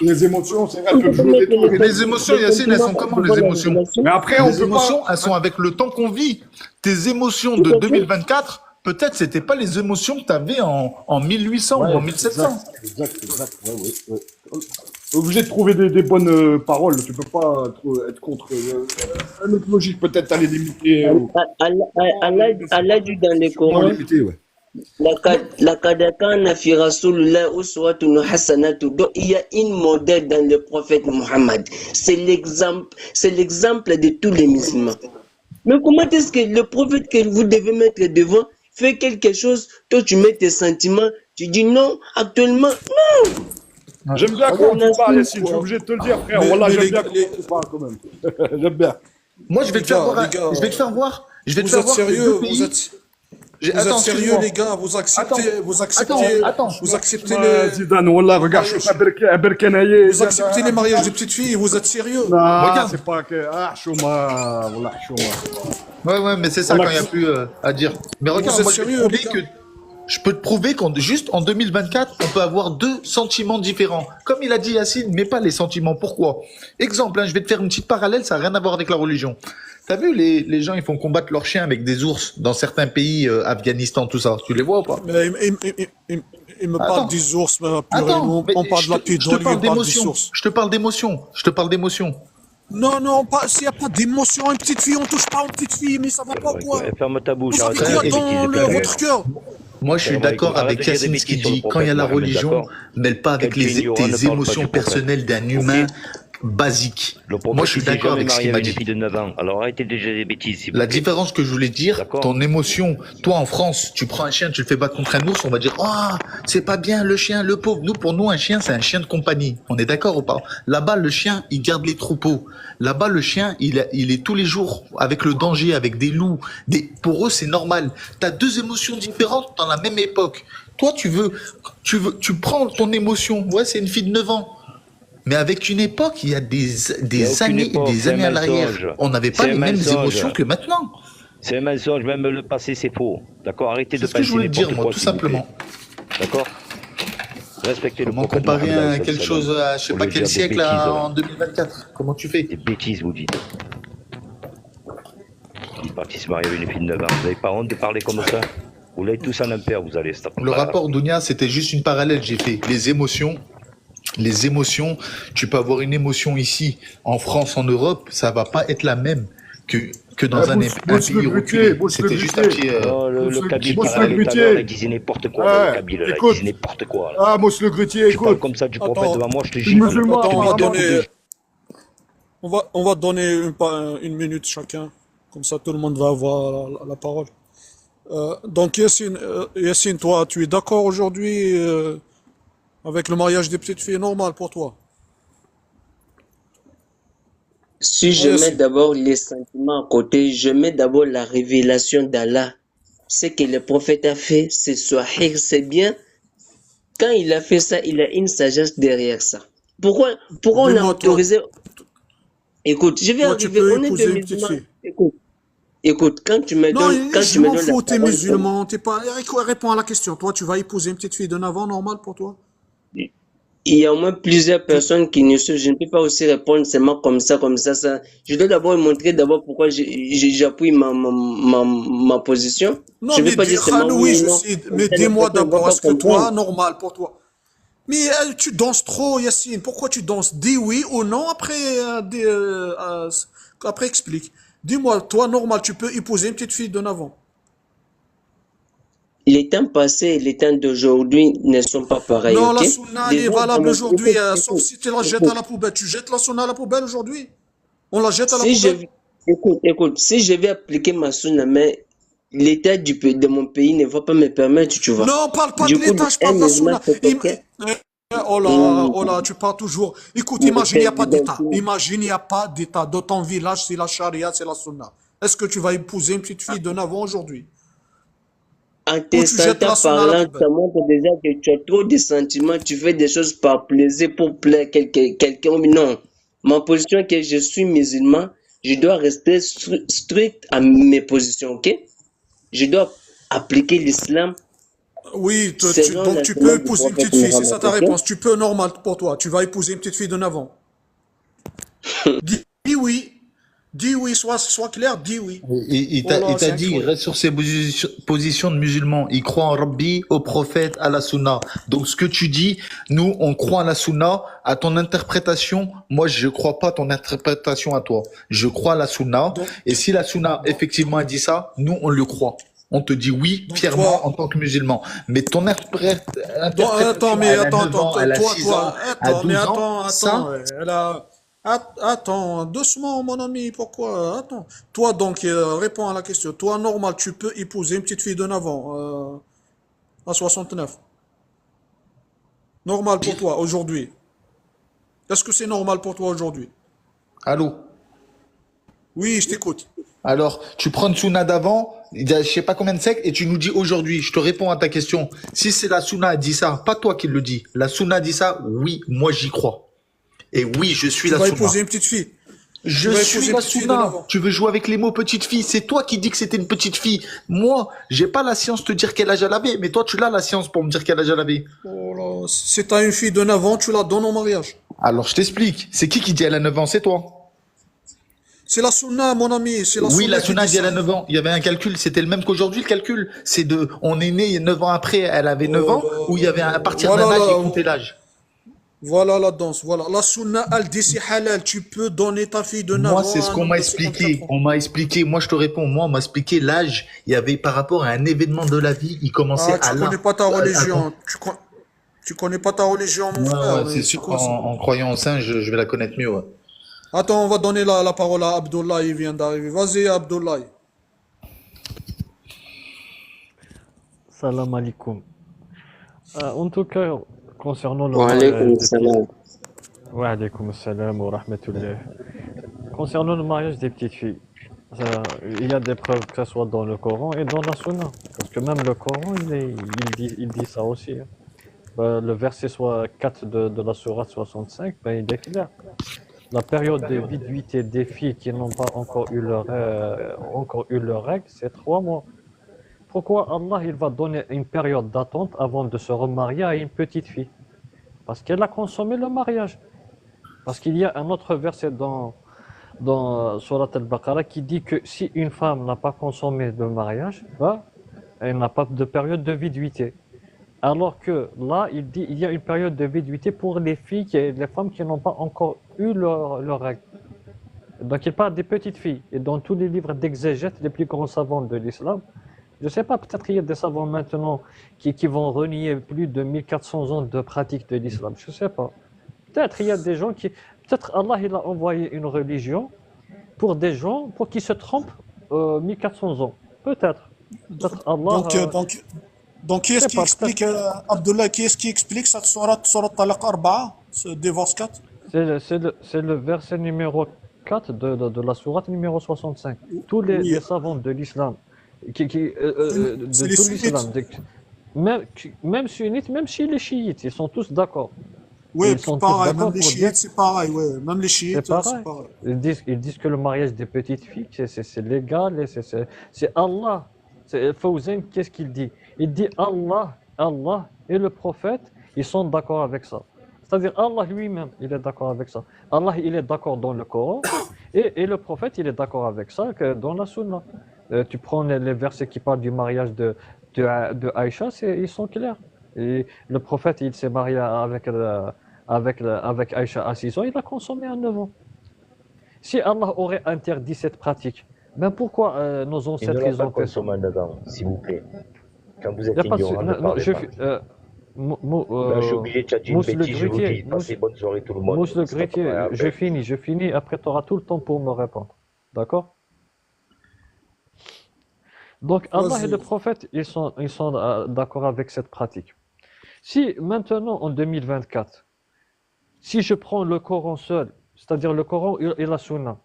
Les émotions, c'est vrai, elles peuvent jouer des tours. Et les émotions, Yacine, elles sont comment les émotions? Mais après, on Les peut émotions, pas. elles sont avec le temps qu'on vit. Tes émotions de 2024, peut-être c'était pas les émotions que tu avais en 1800 ou en 1700. Exact. Ouais. Obligé de trouver des bonnes paroles. Tu peux pas être contre. Notre logique, peut-être, à les limiter. Allah dit dans le Comment Coran, limiter, ouais. لقد كان في رسول الله أسوة حسنة. Donc il y a une modèle dans le prophète Mohammed. C'est l'exemple de tous les musulmans. Mais comment est-ce que le prophète que vous devez mettre devant fait quelque chose, toi tu mets tes sentiments, tu dis non, actuellement, non. J'aime bien quand tu parles, Yacine. Je suis obligé de te le dire, frère. Mais Voilà, les j'aime bien gars, quand tu parles quand même. J'aime bien. Moi, je vais te faire voir. Je vais te faire voir. Je vais te faire voir. Sérieux? que Vous êtes sérieux, les gars? Vous acceptez Zidane, Wallah, regarde, je suis un berkenaïe. Vous acceptez les mariages de petites filles? Vous êtes sérieux? Non, Regarde. c'est pas que. Ah, chouma. Wallah, chouma. Ouais, mais c'est ça quand il n'y a plus à dire. Mais regarde, êtes moi, sérieux, je peux te prouver juste en 2024, on peut avoir deux sentiments différents. Comme il a dit Yacine, mais pas les sentiments. Pourquoi? Exemple, hein, je vais te faire une petite parallèle, ça n'a rien à voir avec la religion. T'as vu les gens, ils font combattre leurs chiens avec des ours dans certains pays, Afghanistan, tout ça. Tu les vois ou pas? Mais Il me parle Attends, des ours, purée. attends, mais On parle de la je pédole, te lui, parle il parle des d'émotion. sources. Je te parle d'émotion. Je te parle d'émotion. Non, non, s'il n'y a pas d'émotion, une petite fille, on touche pas aux petites filles, mais ça va pas quoi? Ferme ta bouche, Vous avez arrête de Frère, dire quoi des et dans bêtises, calme-toi. votre cœur? moi, je suis Salam d'accord alaikum. Arrête avec de dire des Yacine ce qu'il bêtises sur le dit. Quand il y a prophète la Mohammed, religion, d'accord? mêle pas avec Quand tu es ignorant, ne tes parle pas émotions du prophète. personnelles d'un Ok? humain basique. Le Moi, prophète, je suis il s'est d'accord jamais avec ce marié qu'il m'a avec une dit. fille de 9 ans. Alors arrêtez de dire des bêtises, s'il La vous plaît. différence que je voulais dire, D'accord? ton émotion, toi en France, tu prends un chien, tu le fais battre contre un ours, on va dire, ah, c'est pas bien le chien, le pauvre. Nous, pour nous, un chien, c'est un chien de compagnie. On est d'accord ou pas? Là-bas, le chien, il garde les troupeaux. Là-bas, le chien, il est tous les jours avec le danger, avec des loups. Pour eux, c'est normal. T'as deux émotions différentes dans la même époque. Toi, tu prends ton émotion. Ouais, c'est une fille de 9 ans. Mais avec une époque, il y a Il n'y a des aucune années, époque, des c'est un années à l'arrière. mensonge. On n'avait pas C'est un les mêmes mensonge. émotions que maintenant. C'est un mensonge, même le passé, c'est faux. D'accord? Arrêtez C'est de ce que je penser voulais te dire, n'importe moi, quoi, tout s'il vous plaît. simplement. D'accord? Respectez le Comment prophète comparer Mohammed, à alayhi quelque salam. chose à je sais Au pas lieu de quel dire des siècle bêtises, là. en 2024? Comment tu fais? Des bêtises, vous dites. Il est parti se marier avec une fille de 9 ans. Vous n'avez pas honte de parler comme ça? Vous l'avez tous en impair, vous allez. Le rapport Dounia, c'était juste une parallèle, j'ai fait. Les émotions, tu peux avoir une émotion ici, en France, en Europe, ça va pas être la même que dans un Bouche pays le reculé. grutier, bouche le C'était juste un grutier. petit... Non, le Kabyle Mousse qui le parlait tout à l'heure, grutier. il disait n'importe quoi. Ouais, Le Kabyle, là, il écoute. disait n'importe quoi. Là. Ah, Mousse le grutier, Tu parles écoute. comme ça du prophète Attends, devant moi, je te Les gifle. musulmans, attends, on va apparemment. donner, on va donner une minute chacun. Comme ça, tout le monde va avoir la parole. Donc, Yacine, toi, tu es d'accord aujourd'hui avec le mariage des petites filles normal pour toi? Si je Ouais, mets Yacine. d'abord les sentiments à côté, je mets d'abord la révélation d'Allah. Ce que le prophète a fait, c'est sahih, c'est bien. Quand il a fait ça, il a une sagesse derrière ça. Pourquoi on a Dis-moi, toi, autorisé... Écoute, je vais toi, tu arriver, peux on est épouser des une petite musulmans. fille. Écoute, quand tu me Non, donnes, quand je tu me m'en donnes la fous, t'es parole, musulman, t'es pas... Réponds à la question. Toi, tu vas épouser une petite fille de 9 ans, normal pour toi? il y a au moins plusieurs personnes qui ne se... Je ne peux pas aussi répondre seulement comme ça. Je dois d'abord montrer d'abord pourquoi j'appuie ma position. Non, Je ne mais vais pas dire seulement oui, oui je ou non. sais, Comme mais ça, les dis-moi personnes ne vont d'abord, pas est-ce que toi, comprendre. normal pour toi? Mais tu danses trop, Yacine. Pourquoi tu danses? Dis oui ou non, après explique. Dis-moi, toi, normal, tu peux épouser une petite fille de 9 ans. Les temps passés et les temps d'aujourd'hui ne sont pas pareils, Non, ok? la sunna, elle est Déjà, valable aujourd'hui, écoute, sauf si tu la jettes écoute. à la poubelle. Tu jettes la sunna à la poubelle aujourd'hui? On la jette à la Si je, poubelle? écoute, si je vais appliquer ma sunna, mais l'état de mon pays ne va pas me permettre, tu vois. Non, parle pas Du de coup, l'État, je un parle de la musulman sunna. peut faire. Oh là, tu parles toujours. Écoute, imagine, il n'y a pas d'État. Imagine, il n'y a pas d'État. Dans ton village, c'est la charia, c'est la sunna. Est-ce que tu vas épouser une petite fille de 9 ans aujourd'hui? En Ou te tu jettes la sentant sunna à la parlant, poubelle? ça montre déjà que tu as trop de sentiments, tu fais des choses par plaisir pour plaire quelqu'un. Mais non, ma position est que je suis musulman, je dois rester strict à mes positions, ok? Je dois appliquer l'islam Oui, selon donc tu peux l'enseignement du épouser une prophète petite fille, c'est ça Mohammed, ta ok? réponse. Tu peux, normal pour toi. Tu vas épouser une petite fille de 9 ans. Dis oui. Dis oui, sois clair, dis oui. Il Oh t'a là, c'est dit, il incroyable. reste sur ses positions de musulman. Il croit en Rabbi, au prophète, à la sunna. Donc ce que tu dis, nous, on croit à la sunna, à ton interprétation. Moi, je crois pas à ton interprétation à toi. Je crois à la sunna. Donc, Et si la sunna, effectivement, a dit ça, nous, on le croit. On te dit oui, donc fièrement, en toi, tant que musulman. Mais ton attends, interprétation, mais elle a attends, 9 ans, elle a 6 ans, à attends, mais 12 ans, ça, elle a, attends, doucement, mon ami, pourquoi, attends. Toi, donc, réponds à la question. Toi, normal, tu peux épouser une petite fille de 9 ans, à 69. Normal pour toi, aujourd'hui. Est-ce que c'est normal pour toi aujourd'hui? allô? Oui, je t'écoute. Alors, tu prends une sunna d'avant, il y a je sais pas combien de siècles, et tu nous dis aujourd'hui, je te réponds à ta question. Si c'est la sunna a dit ça, pas toi qui le dis, la sunna dit ça, oui, moi j'y crois. Et oui, je suis Tu la vas sunna. épouser une petite fille. Je Tu vas suis épouser une la petite fille de 9 sunna. ans. Tu veux jouer avec les mots petite fille, c'est toi qui dis que c'était une petite fille. Moi, j'ai pas la science de te dire quel âge elle avait, mais toi tu l'as la science pour me dire quel âge elle avait. Oh là, si t'as une fille de 9 ans, tu la donnes au mariage. Alors je t'explique, c'est qui dit elle a 9 ans, c'est toi. C'est la sunna, mon ami. C'est la Oui, sunna la qui Sunna dit dit elle ça. a 9 ans. Il y avait un calcul, c'était le même qu'aujourd'hui le calcul. C'est de, on est né 9 ans après, elle avait 9 ans, ou il y avait à partir d'un Voilà, âge, il comptait l'âge. voilà la danse. Voilà. La sunna, elle dit c'est halal. Tu peux donner ta fille de 9 Moi, ans c'est à ce un qu'on homme m'a de 54 expliqué. ans. On m'a expliqué. Moi, je te réponds. Moi, on m'a expliqué l'âge. Il y avait par rapport à un événement de la vie. Il commençait Ah, tu à connais là. pas ta à- religion. Tu connais pas ta religion, mon Ouais, frère. ouais, c'est C'est sûr quoi ça? qu'en croyant au singe, je vais la connaître mieux. Ouais. Attends, on va donner la parole à Abdullah. Il vient d'arriver. Vas-y, Abdullah. Salam alaikum. En tout cas, concernant le Wa alaykum mariage des petites... salam. Wa alaykum salam wa rahmatullah. Concernant le mariage des petites filles, il y a des preuves que ce soit dans le Coran et dans la Sunna. Parce que même le Coran, il dit ça aussi. Hein. Le verset 4 de la sourate 65, il est clair. La période de viduité des filles qui n'ont pas encore eu leur règle, c'est 3 mois. Pourquoi Allah il va donner une période d'attente avant de se remarier à une petite fille? Parce qu'elle a consommé le mariage. Parce qu'il y a un autre verset dans Surat al-Baqarah qui dit que si une femme n'a pas consommé le mariage, elle n'a pas de période de viduité. Alors que là, il dit il y a une période de viduité pour les filles, les femmes qui n'ont pas encore eu leur règle. Donc il parle des petites filles. Et dans tous les livres d'exégètes, les plus grands savants de l'islam, je ne sais pas, peut-être qu'il y a des savants maintenant qui vont renier plus de 1400 ans de pratique de l'islam. Je ne sais pas. Peut-être il y a des gens qui... Peut-être Allah il a envoyé une religion pour des gens, pour qu'ils se trompent 1400 ans. Peut-être. Peut-être Allah... Donc, qui je est-ce sais qui pas, explique, Abdullah, qui est-ce qui explique cette surat Talaq 4, ce divorce 4? c'est le verset numéro 4 de la sourate numéro 65. Tous Oui, les savants de l'islam, c'est de les tout l'islam, sunnites. même sunnites, même chez les chiites, ils sont tous d'accord. Oui, Ils sont tous pareil, même d'accord les pour dire chiites, c'est pareil, ouais. Même les c'est chiites, c'est pareil. pareil. Ils disent que le mariage des petites filles, c'est légal, et c'est Allah. Fawzan, qu'est-ce qu'il dit? Il dit Allah et le prophète, ils sont d'accord avec ça. C'est-à-dire Allah lui-même, il est d'accord avec ça. Allah, il est d'accord dans le Coran, et le prophète, il est d'accord avec ça dans la Sunna. Tu prends les versets qui parlent du mariage de Aïcha, ils sont clairs. Et le prophète, il s'est marié avec Aïcha à 6 ans, il a consommé à 9 ans. Si Allah aurait interdit cette pratique, ben pourquoi nos Il ne ancêtres l'a ils pas ont fait ça? consommé en avant, s'il vous plaît. Quand vous Il êtes n'y a pas de... ignorant, ne Non, parlez pas. Là, je suis obligé de tchatcher une Mousse le bêtise, je vous le grutier, dis. Passez bonne soirée tout le monde. Mousse le C'est pas grutier, grave. je finis, après tu auras tout le temps pour me répondre. D'accord? Donc Allah et le Vas-y. prophète, ils sont d'accord avec cette pratique. Si maintenant, en 2024, si je prends le Coran seul, c'est-à-dire le Coran et la Sunna,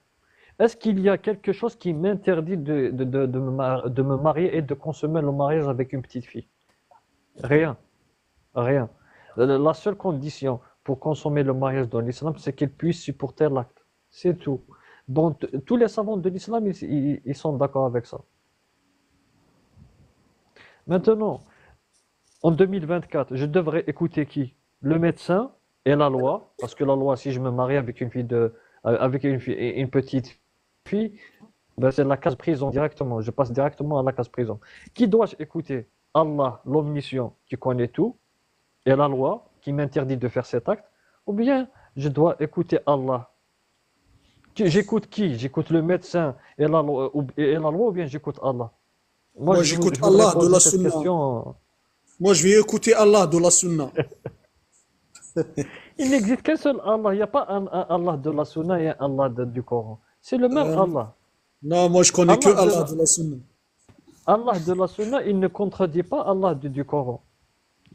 est-ce qu'il y a quelque chose qui m'interdit de me marier et de consommer le mariage avec une petite fille? Rien, rien. La seule condition pour consommer le mariage dans l'islam, c'est qu'elle puisse supporter l'acte. C'est tout. Donc, tous les savants de l'islam, ils sont d'accord avec ça. Maintenant, en 2024, je devrais écouter qui? Le médecin et la loi, parce que la loi, si je me marie avec une petite fille, ben c'est la case prison directement. Je passe directement à la case prison. Qui dois-je écouter? Allah, l'omniscient, qui connaît tout, et la loi, qui m'interdit de faire cet acte, ou bien je dois écouter Allah. J'écoute qui? J'écoute le médecin et la loi, ou bien j'écoute Allah? Moi, je j'écoute voudrais Allah de poser la cette Sunna. question. Moi, je vais écouter Allah de la Sunna. Il n'existe qu'un seul Allah. Il n'y a pas un Allah de la Sunna et un Allah du Coran. C'est le même Allah. Non, moi, je connais que Allah Allah de la Sunna. Allah de la Sunna, il ne contredit pas Allah du Coran.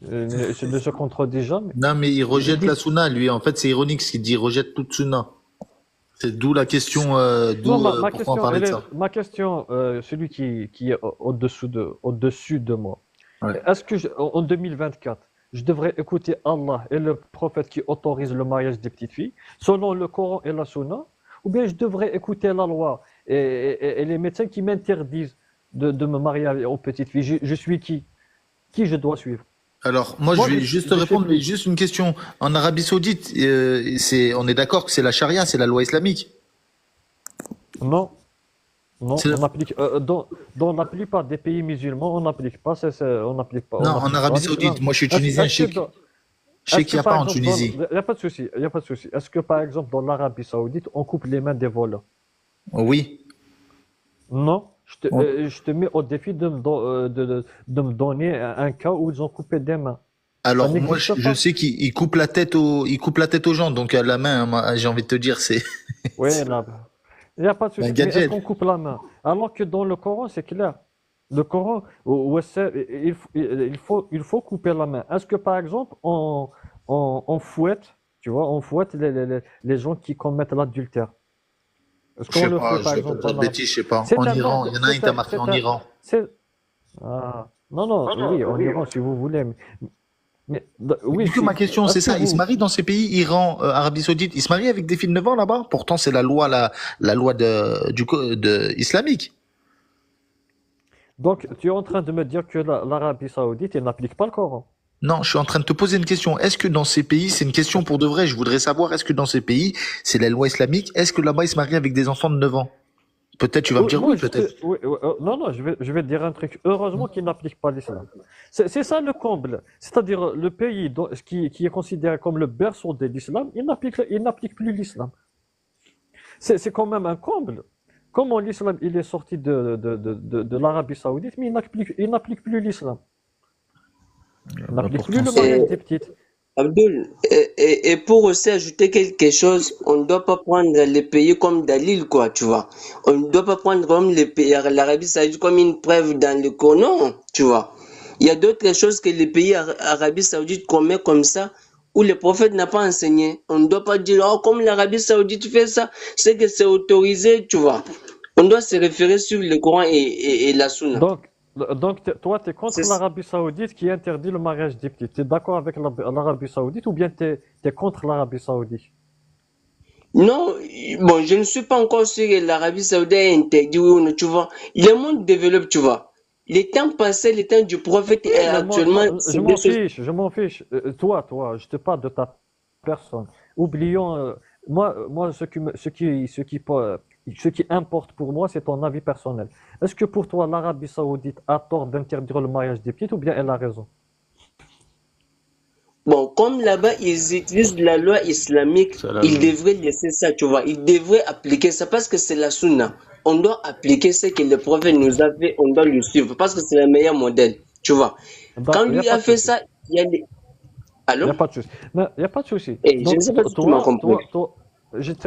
Il ne se contredit jamais. Non, mais il rejette dit- la Sunna, lui. En fait, c'est ironique ce qu'il dit. Il rejette toute Sunna. C'est d'où la question, Non, pourquoi on parlait de ça. ma question, celui qui est au-dessus de moi. Ouais. Est-ce que en 2024, je devrais écouter Allah et le prophète qui autorise le mariage des petites filles, selon le Coran et la Sunna, ou bien je devrais écouter la loi et les médecins qui m'interdisent de me marier aux petites filles? Je suis qui? Qui je dois suivre? Alors, moi, Moi, je vais je- juste je sais répondre, plus. mais juste une question. En Arabie Saoudite, on est d'accord que c'est la charia, c'est la loi islamique. Non, non, C'est on applique dans la plupart des pays musulmans, on n'applique pas, on n'applique pas, on Non, en n'applique Arabie pas l'islam. Saoudite. Moi, je suis tunisien. Est-ce que dans- Je sais est-ce qu'il que n'y a par pas en exemple, Tunisie. il n'y a pas de souci, il y a pas de souci. Est-ce que par exemple dans l'Arabie Saoudite, on coupe les mains des voleurs? Oui. Non, On- je te mets au défi de me donner un cas où ils ont coupé des mains. Ça Alors, moi, n'existe je pas. sais qu'il coupe la tête il coupe la tête aux gens. Donc, à la main, hein, moi, j'ai envie de te dire, c'est Oui, là, il n'y a pas de un souci. Mais est-ce gadget. qu'on coupe la main? Alors que dans le Coran, c'est clair. Le Coran, ouais, il faut couper la main. Est-ce que par exemple, on fouette, tu vois, on fouette les gens qui commettent l'adultère? Est-ce Je qu'on sais le pas, fait je par vais pas exemple dire en de Arabie? bêtises, je sais pas. C'est En un Iran, ordre, il y en a un qui t'a marqué en Iran. c'est, non, non, oui, en Iran si vous voulez, oui, Du coup, ma question, c'est est-ce que ça. Ils se vous, marient dans ces pays, Iran, Arabie Saoudite, ils se marient avec des filles de 9 ans là-bas? Pourtant, c'est la loi islamique. donc tu es en train de me dire que l'Arabie Saoudite, elle n'applique pas le Coran? Non, je suis en train de te poser une question. Est-ce que dans ces pays, c'est une question pour de vrai, je voudrais savoir, est-ce que dans ces pays, c'est la loi islamique? Est-ce que là-bas, ils se marient avec des enfants de 9 ans? Peut-être, tu vas me dire Moi, oui, peut-être. non, non, je vais te dire un truc. Heureusement qu'ils n'appliquent pas l'islam. C'est ça le comble. C'est-à-dire, le pays qui est considéré comme le berceau de l'islam, il n'applique plus l'islam. C'est quand même un comble. Comment l'islam, il est sorti de l'Arabie Saoudite, mais il n'applique plus l'islam. Il n'applique plus Pourtant, le c'est... mariage des petites. Abdul, et pour aussi ajouter quelque chose, on ne doit pas prendre les pays comme Dalil, quoi, tu vois. On ne doit pas prendre comme les pays, l'Arabie Saoudite comme une preuve dans le Coran, tu vois. Il y a d'autres choses que les pays Arabie Saoudite commettent comme ça, où le prophète n'a pas enseigné. On ne doit pas dire, oh, comme l'Arabie Saoudite fait ça, c'est que c'est autorisé, tu vois. On doit se référer sur le Coran et la Sunna. Toi, tu es contre C'est l'Arabie Saoudite qui interdit le mariage des petites. Tu es d'accord avec l'Arabie Saoudite ou bien tu es contre l'Arabie Saoudite? Non, bon, je ne suis pas encore sûr que l'Arabie Saoudite est interdit, oui ou non, tu vois. Le monde développe, tu vois. Les temps passés, les temps du prophète, Oui, et mais actuellement, je c'est m'en des choses. fiche, je m'en fiche. Toi, je te parle de ta personne. Oublions, moi, ce qui importe pour moi, c'est ton avis personnel. Est-ce que pour toi, l'Arabie Saoudite a tort d'interdire le mariage des petites ou bien elle a raison? Bon, comme là-bas, ils utilisent la loi islamique, C'est la ils même. devraient laisser ça, tu vois. Ils devraient appliquer ça parce que c'est la sunna. On doit appliquer ce que le prophète nous a fait, on doit le suivre parce que c'est le meilleur modèle, tu vois. Quand Il n'y a lui pas a de fait souci. ça, il y a des... Il n'y Allô? a pas de souci. Mais il n'y a pas de souci. Et je ne Donc, sais pas si tu m'as compris.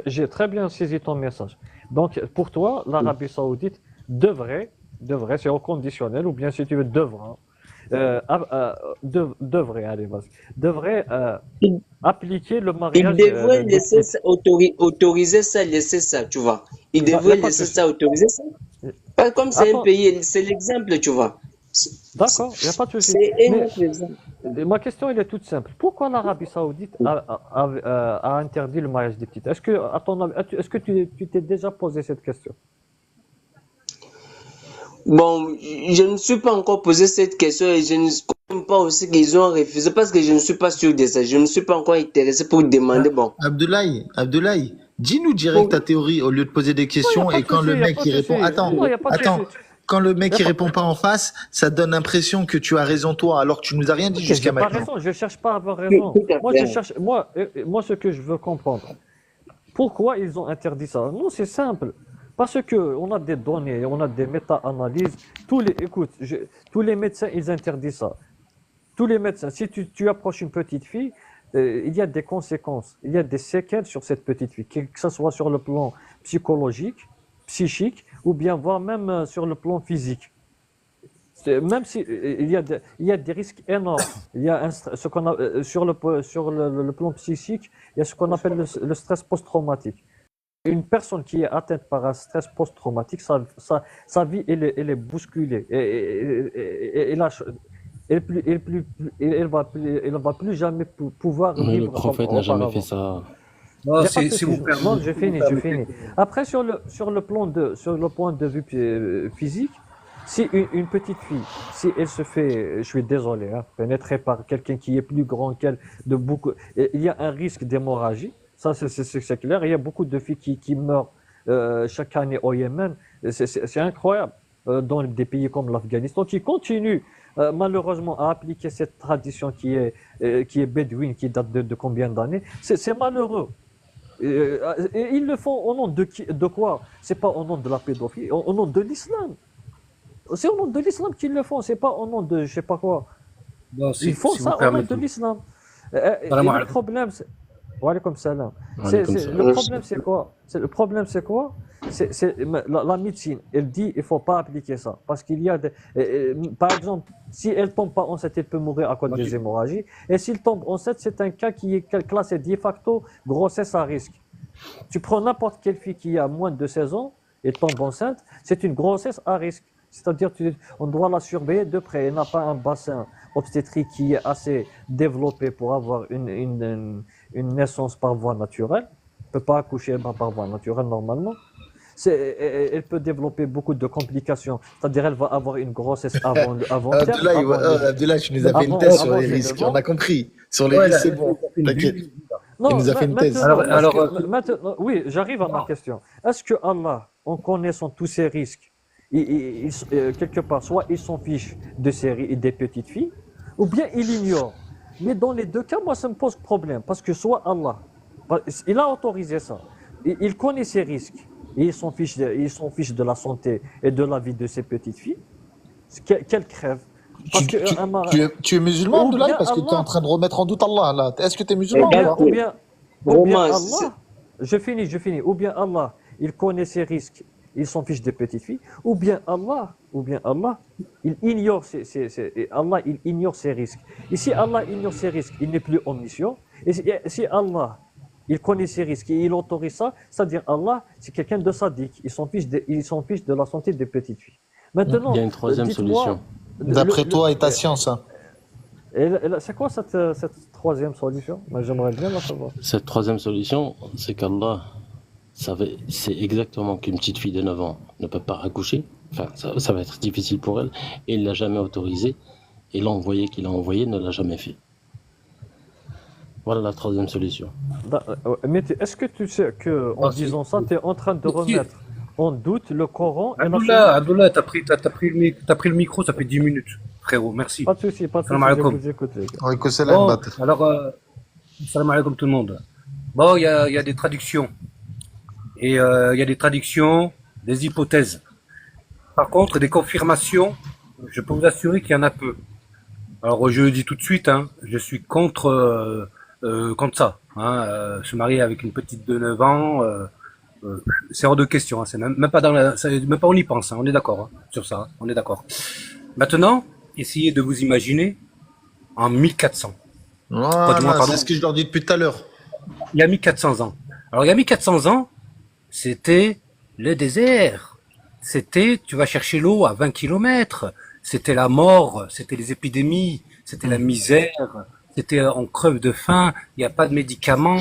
j'ai très bien saisi ton message. Donc, pour toi, l'Arabie Saoudite c'est au conditionnel, ou bien si tu veux, devrait, allez, vas-y, devrait Il appliquer le il mariage devrait des laisser petites. ça, autoriser ça, laisser ça, tu vois. Il Il n'y devrait a pas de laisser souci. ça, autoriser ça. Pas comme c'est un Attends, pays, c'est l'exemple, tu vois. d'accord, il n'y a pas de souci. C'est un Mais autre exemple. ma question, elle est toute simple. Pourquoi l'Arabie Saoudite a interdit le mariage des petites? Est-ce que, à ton avis, est-ce que tu t'es déjà posé cette question? Bon, je ne suis pas encore posé cette question et je ne comprends pas aussi qu'ils ont refusé parce que je ne suis pas sûr de ça. Je ne suis pas encore intéressé pour demander, Ah, bon. Abdoulaye, dis-nous direct ta Pour- théorie au lieu de poser des Non, il n'y a questions pas et de quand souci, le il n'y a mec pas il de souci. répond, Non, il n'y a pas de attends, souci. quand le Il y mec a il pas... répond pas en face, ça donne l'impression que tu as raison toi alors que tu nous as rien dit Ok, jusqu'à j'ai pas maintenant. raison, je cherche pas à avoir Tout raison. tout à Moi, fait. moi, ce que je veux comprendre, pourquoi ils ont interdit ça? Non, c'est simple. Parce que on a des données, on a des méta-analyses. Écoute, tous les médecins, ils interdisent ça. Tous les médecins, si tu approches une petite fille, il y a des conséquences, il y a des séquelles sur cette petite fille, que ce soit sur le plan psychologique, psychique, ou bien voire même sur le plan physique. Même si il y a des risques énormes, il y a ce qu'on a, sur le plan psychique, il y a ce qu'on appelle le stress post-traumatique. Une personne qui est atteinte par un stress post-traumatique, sa vie, elle est bousculée. Et là, elle va plus jamais pouvoir Mais le vivre comme prophète n'a jamais fait auparavant. ça. Il Non, n'y a pas de si souci. vous Non, permettez, j'ai si vous fini, j'ai permettez. fini. Après, sur le point de vue physique, si une petite fille, si elle se fait, je suis désolé, hein, pénétrée par quelqu'un qui est plus grand qu'elle, de beaucoup, il y a un risque d'hémorragie, ça c'est clair. Il y a beaucoup de filles qui meurent chaque année au Yémen. C'est incroyable. Dans des pays comme l'Afghanistan, qui continuent malheureusement à appliquer cette tradition qui est bédouine, qui date de combien d'années. C'est malheureux. Et ils le font au nom de quoi? C'est pas au nom de la pédophilie, au nom de l'islam. C'est au nom de l'islam qu'ils le font, c'est pas au nom de je sais pas quoi. Bon, Ils font si vous ça au nom de permettez. l'islam. Et Salam le alaikum. problème, c'est... Wa alaykoum salam. Alaykoum salam. Le problème, c'est quoi? Le problème, c'est quoi? La médecine, elle dit il faut pas appliquer ça. Parce qu'il y a par exemple, si elle tombe pas enceinte, elle peut mourir à cause des hémorragies. Et s'il tombe enceinte, c'est un cas qui est classé de facto grossesse à risque. Tu prends n'importe quelle fille qui a moins de 16 ans et tombe enceinte, c'est une grossesse à risque. C'est-à-dire on doit la surveiller de près. Elle n'a pas un bassin obstétrique qui est assez développé pour avoir une naissance par voie naturelle. Elle ne peut pas accoucher par voie naturelle normalement. Elle peut développer beaucoup de complications. C'est-à-dire elle va avoir une grossesse avant terme. Abdullah, tu nous as fait une thèse sur les risques. On a compris. Sur les risques, c'est bon. T'inquiète. Non, Il nous a fait une thèse. maintenant, oui, j'arrive à ma question. Est-ce que Allah, en connaissant tous ces risques, quelque part, soit il s'en fiche des petites filles, ou bien il ignore. Mais dans les deux cas, moi, ça me pose problème, parce que soit Allah, il a autorisé ça, il connaît ces risques, et il s'en fiche de la santé et de la vie de ces petites filles, qu'elles crèvent. Parce que Tu es musulman, Abdullah, parce que tu es en train de remettre en doute Allah, là. Est-ce que tu es musulman ou bien Allah, je finis, ou bien Allah, il connaît ses risques, il s'en fiche des petites filles, ou bien Allah, il ignore Allah, il ignore ses risques. Et si Allah ignore ses risques, il n'est plus omniscient. Et si Allah, il connaît ses risques et il autorise ça, c'est-à-dire Allah, c'est quelqu'un de sadique, il s'en fiche de la santé des petites filles. Maintenant, il y a une troisième solution. D'après toi et ta science. Hein. C'est quoi cette troisième solution? Moi, j'aimerais bien la savoir. Cette troisième solution, c'est qu'Allah c'est exactement qu'une petite fille de 9 ans ne peut pas accoucher. Enfin, ça va être difficile pour elle. Et il ne l'a jamais autorisé. Et l'envoyé qu'il a envoyé ne l'a jamais fait. Voilà la troisième solution. Mais est-ce que tu sais qu'en disant ça, tu es en train de remettre en doute le Coran et Abdullah, t'as pris le micro, ça fait 10 minutes, frérot, merci. Pas de souci, Salam alaikum. je vous écoute. Bon, alors, salam alaikum tout le monde. Bon, il y a des traductions. Et il y a des traductions, des hypothèses. Par contre, des confirmations, je peux vous assurer qu'il y en a peu. Alors, je le dis tout de suite, hein, je suis contre ça. Hein, se marier avec une petite de 9 ans, c'est hors de question. Hein, c'est même pas même pas on y pense. Hein, on est d'accord hein, sur ça. Hein, on est d'accord. Maintenant, essayez de vous imaginer en 1400. Voilà, c'est ce que je leur dis depuis tout à l'heure. Il y a 1400 ans. Alors, il y a 1400 ans, c'était le désert. C'était, tu vas chercher l'eau à 20 kilomètres. C'était la mort, c'était les épidémies, c'était la misère, c'était on creve de faim, il n'y a pas de médicaments.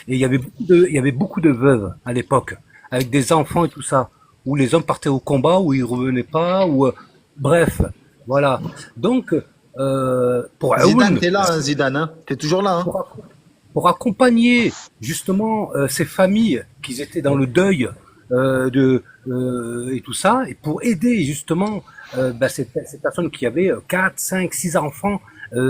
Et il y avait beaucoup de veuves à l'époque, avec des enfants et tout ça, où les hommes partaient au combat, où ils revenaient pas, ou bref, voilà. Donc, pour Zidane, t'es là, hein, Zidane, hein, t'es toujours là. Hein. Pour accompagner justement ces familles qui étaient dans le deuil et tout ça, et pour aider justement ces personnes qui avaient 4, 5, 6 enfants,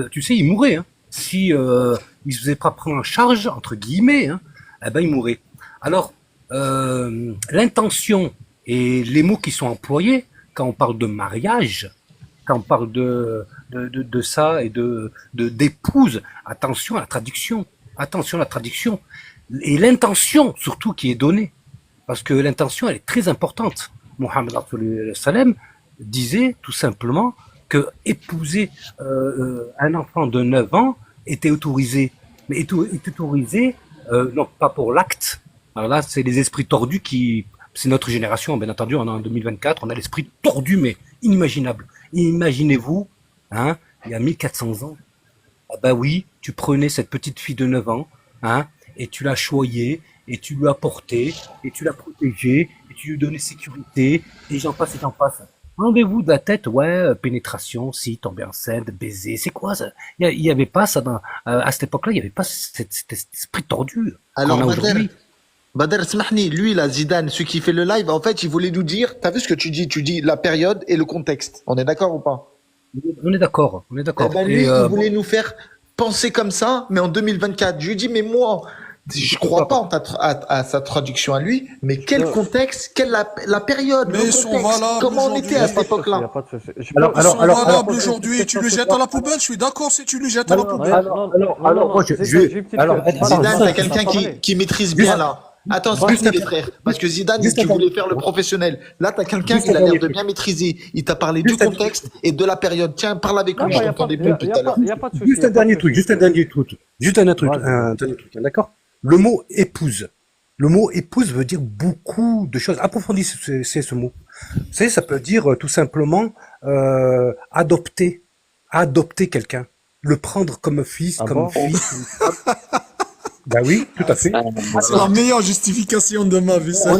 tu sais, ils mouraient. Hein. Si ils se faisaient pas prendre en charge, entre guillemets, hein, eh ben ils mouraient. Alors, l'intention et les mots qui sont employés quand on parle de mariage, quand on parle de ça et d'épouse, attention à la traduction. Attention à la traduction. Et l'intention, surtout, qui est donnée. Parce que l'intention, elle est très importante. Mohammed sallam disait tout simplement que épouser un enfant de 9 ans était autorisé. Mais était autorisé, non pas pour l'acte. Alors là, c'est les esprits tordus c'est notre génération, bien entendu, on est en 2024, on a l'esprit tordu, mais inimaginable. Imaginez-vous, hein, il y a 1400 ans, ah bah oui, tu prenais cette petite fille de 9 ans, hein, et tu l'as choyée, et tu lui as porté, et tu l'as protégée, et tu lui donnais sécurité, et j'en passe et j'en passe. Enlevez-vous de la tête, ouais, pénétration, si, tomber enceinte, baiser, c'est quoi ça? Il y avait pas ça à cette époque-là, il y avait pas cet esprit tordu. Alors, Bader Smahni, lui, là, Zidane, celui qui fait le live, en fait, il voulait nous dire, t'as vu ce que tu dis? Tu dis la période et le contexte. On est d'accord ou pas? On est d'accord, on est Eh d'accord. ben, lui, il voulait nous faire penser comme ça, mais en 2024. Je lui ai dit, mais moi, je crois pas à sa traduction à lui, mais quel contexte, la période, Mais le ils sont contexte, valables comment on était à cette Il n'y a époque-là? pas de souci. Je Alors, peux- Ils sont alors, valables aujourd'hui. Tu les jettes à la poubelle. Je suis d'accord si tu les jettes à la poubelle. moi, J'ai une petite alors, question. Zidane, Pardon, c'est quelqu'un qui maîtrise bien là. Attends, Smahni, les frères. Parce que Zidane, Juste tu un voulais dernier faire le truc. professionnel. Là, t'as quelqu'un Juste qui un a l'air dernier de truc. bien maîtriser. Il t'a parlé du Juste un- contexte et de la période. Tiens, parle avec Non, lui. il Je n'y a pas t'entendais de plus tout à l'heure. y a pas de souci. Juste un dernier truc, juste un dernier truc, juste un truc, Vas-y. un dernier truc, d'accord? Le mot épouse. Le mot épouse veut dire beaucoup de choses. Approfondissez ce mot. Vous savez, ça peut dire tout simplement adopter, adopter quelqu'un, le prendre comme fils, Ah comme bon fils. Ben oui, tout à fait. C'est la meilleure justification de ma vie, ça.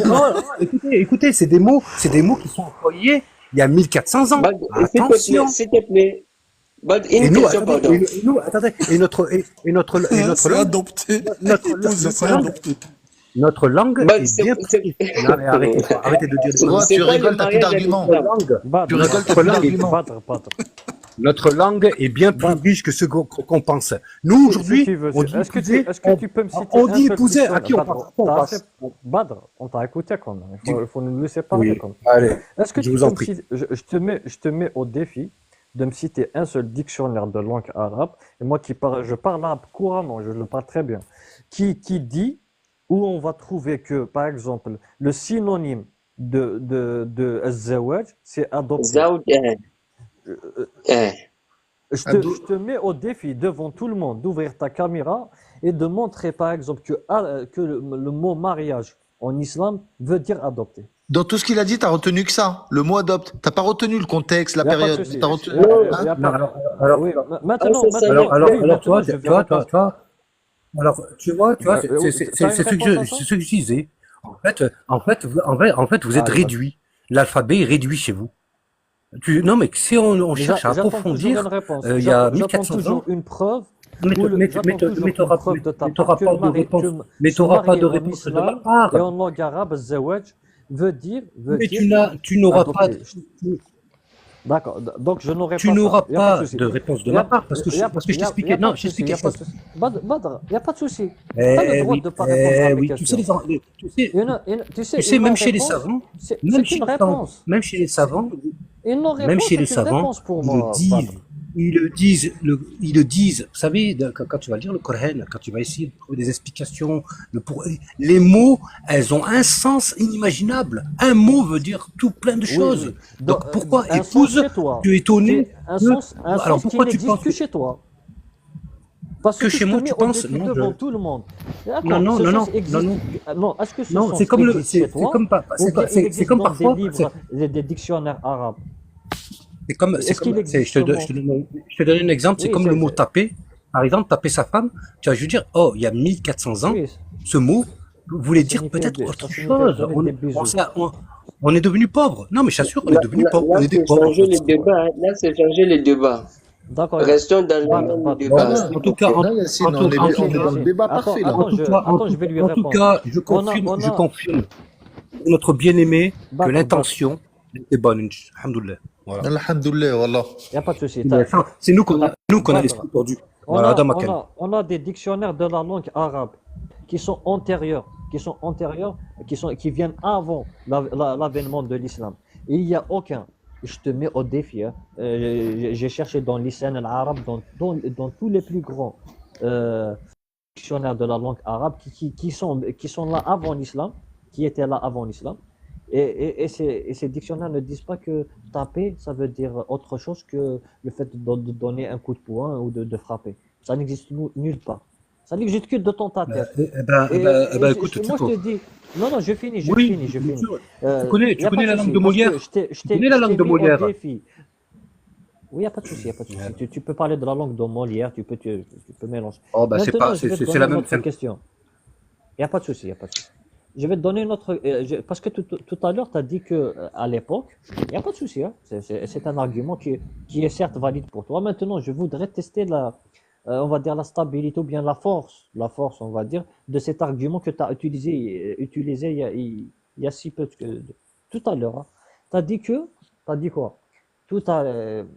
Écoutez, c'est des mots qui sont employés il y a 1400 ans. Bad, Attention. s'il te plaît. Bad, Et une nous, question, pardon. attendez, et notre C'est langue, adopté. notre, Épouser, c'est langue, adopté. notre langue Bad, est bien précise. Non, mais arrêtez de dire des Toi, conneries. C'est tu quoi le rigoles, t'as plus mariage à d'arguments. l'islam? Badr, Tu rigoles, t'as Notre plus langue, d'arguments. Badr. notre langue est bien plus riche que ce qu'on pense. Nous, Si aujourd'hui, tu veux, on dit est-ce que épouser, tu peux me citer on un dit seul épouser, à dictionnaire, qui on Badr, passe? On t'as passe. assez- Badr, on t'a écouté quand même. Il faut nous laisser parler Oui, quand même. allez, Est-ce que je tu vous peux en me prie. citer, je te mets au défi de me citer un seul dictionnaire de langue arabe, et moi je parle arabe couramment, je le parle très bien, qui dit où on va trouver que, par exemple, le synonyme de الزواج, c'est adopter. Zaoud, Je te mets au défi devant tout le monde d'ouvrir ta caméra et de montrer, par exemple, que le mot mariage en islam veut dire adopter. Dans tout ce qu'il a dit, t'as retenu que ça, le mot adopte. T'as pas retenu le contexte, la Y a pas de période. souci. T'as retenu. Y Hein a Non, pas- alors, Oui, Ah, maintenant, c'est ça. alors, toi, je vais répondre. alors, tu vois, T'as c'est une ce que réponse à ça? c'est ce que je disais. En fait, vous êtes Allez, vas-y. réduit. L'alphabet est réduit chez vous. Non, mais si on cherche à J'attends toujours approfondir, une réponse. il y a J'attends 1400 toujours ans, une preuve. mais J'attends toujours une preuve de ta part t'auras que pas de mari- réponse. que Mais se t'auras pas marier de en réponse de ma islam part. et en langue arabe, الزواج veut dire Mais tu n'auras pas, adopter. D'accord. Donc je n'aurai tu pas n'auras ça. Y a pas pas souci. de réponse de Y a- ma part parce que y a- je y a- t'expliquais. y a pas Non, de je souci, t'expliquais y a pas quelque de chose. souci. Badr, il n'y a pas de souci. Tu as le droit de ne pas répondre à mes Oui, tu sais, questions. tu sais, même chez les savants, c'est même une chez les savants, réponse. même chez les savants, Une non-réponse, même chez les c'est une savants, réponse pour ils moi, le disent, Badr. ils le disent. Vous savez, quand tu vas lire le Coran, quand tu vas essayer de trouver des explications, les mots, elles ont un sens inimaginable. Un mot veut dire tout plein de Oui, choses. oui. Donc pourquoi un sens épouse, chez toi. tu es étonné Un que- sens, alors qui pourquoi tu n'existe penses que chez toi. Parce que chez je te moi, mets tu au penses défi non, devant je- tout le monde. D'accord, Non, non, ce non, sens non, existe- non, est-ce que ce non, sens c'est comme existe chez toi, comme pas, ou bien il c'est existe comme dans parfois, des livres, des dictionnaires arabes? c'est Est-ce qu'il comme, existe je te donne un exemple, c'est Oui, comme c'est- le mot c'est- taper. Par exemple, taper sa femme, tu vas juste dire, oh, il y a 1400 ans, Oui, ce mot voulait dire signifie peut-être des- ça autre signifie chose. donner des bisous. On est devenu pauvre. Non, mais je t'assure, on est devenu Là, pauvre. là, On est des c'est pauvres. changer les débats. Hein. Là, c'est changer les débats. D'accord. Restons dans le Badr, même Badr, débat. Badr. En tout cas, Là, Yacine, en tout- on est en on tout- est dans le débat Attends, parfait, là. attends, je vais lui en tout répondre. cas, je On a- confirme, on a- je confirme pour notre bien-aimé que Badr, l'intention était bonne. Alhamdoulilah. Voilà. Alhamdoulilah, wallah. Il n'y a pas de souci. C'est nous qu'on a Badr. l'esprit tordu. On Voilà, a, Adam on, Akel. on a des dictionnaires de la langue arabe qui sont antérieurs, qui viennent avant l'avènement de l'islam. Il n'y a aucun. Je te mets au défi. Hein. J'ai cherché dans l'islam arabe, dans tous les plus grands dictionnaires de la langue arabe qui sont là avant l'islam, qui étaient là avant l'islam. Et ces dictionnaires ne disent pas que taper, ça veut dire autre chose que le fait de donner un coup de poing ou de frapper. Ça n'existe nulle part. Ça n'existe que de ton ta tête. Écoute, tu Moi, je peux. te dis... Non, je finis. Oui, Je bien finis. sûr. Tu connais la langue de Molière. Tu connais la langue de Molière. Oui, il n'y a pas de souci. Tu peux parler de la langue de Molière, tu peux mélanger. Oh, bah, c'est Maintenant, pas, je vais te c'est donner la une même. autre question. Il n'y a pas de souci, Je vais te donner une autre... parce que tout à l'heure, tu as dit qu'à l'époque, il n'y a pas de souci. Hein, c'est un argument qui est certes valide pour toi. Maintenant, je voudrais tester on va dire, la stabilité ou bien la force, on va dire, de cet argument que tu as utilisé il y a si peu tout à l'heure. Hein. Tu as dit que, tu as dit quoi? Il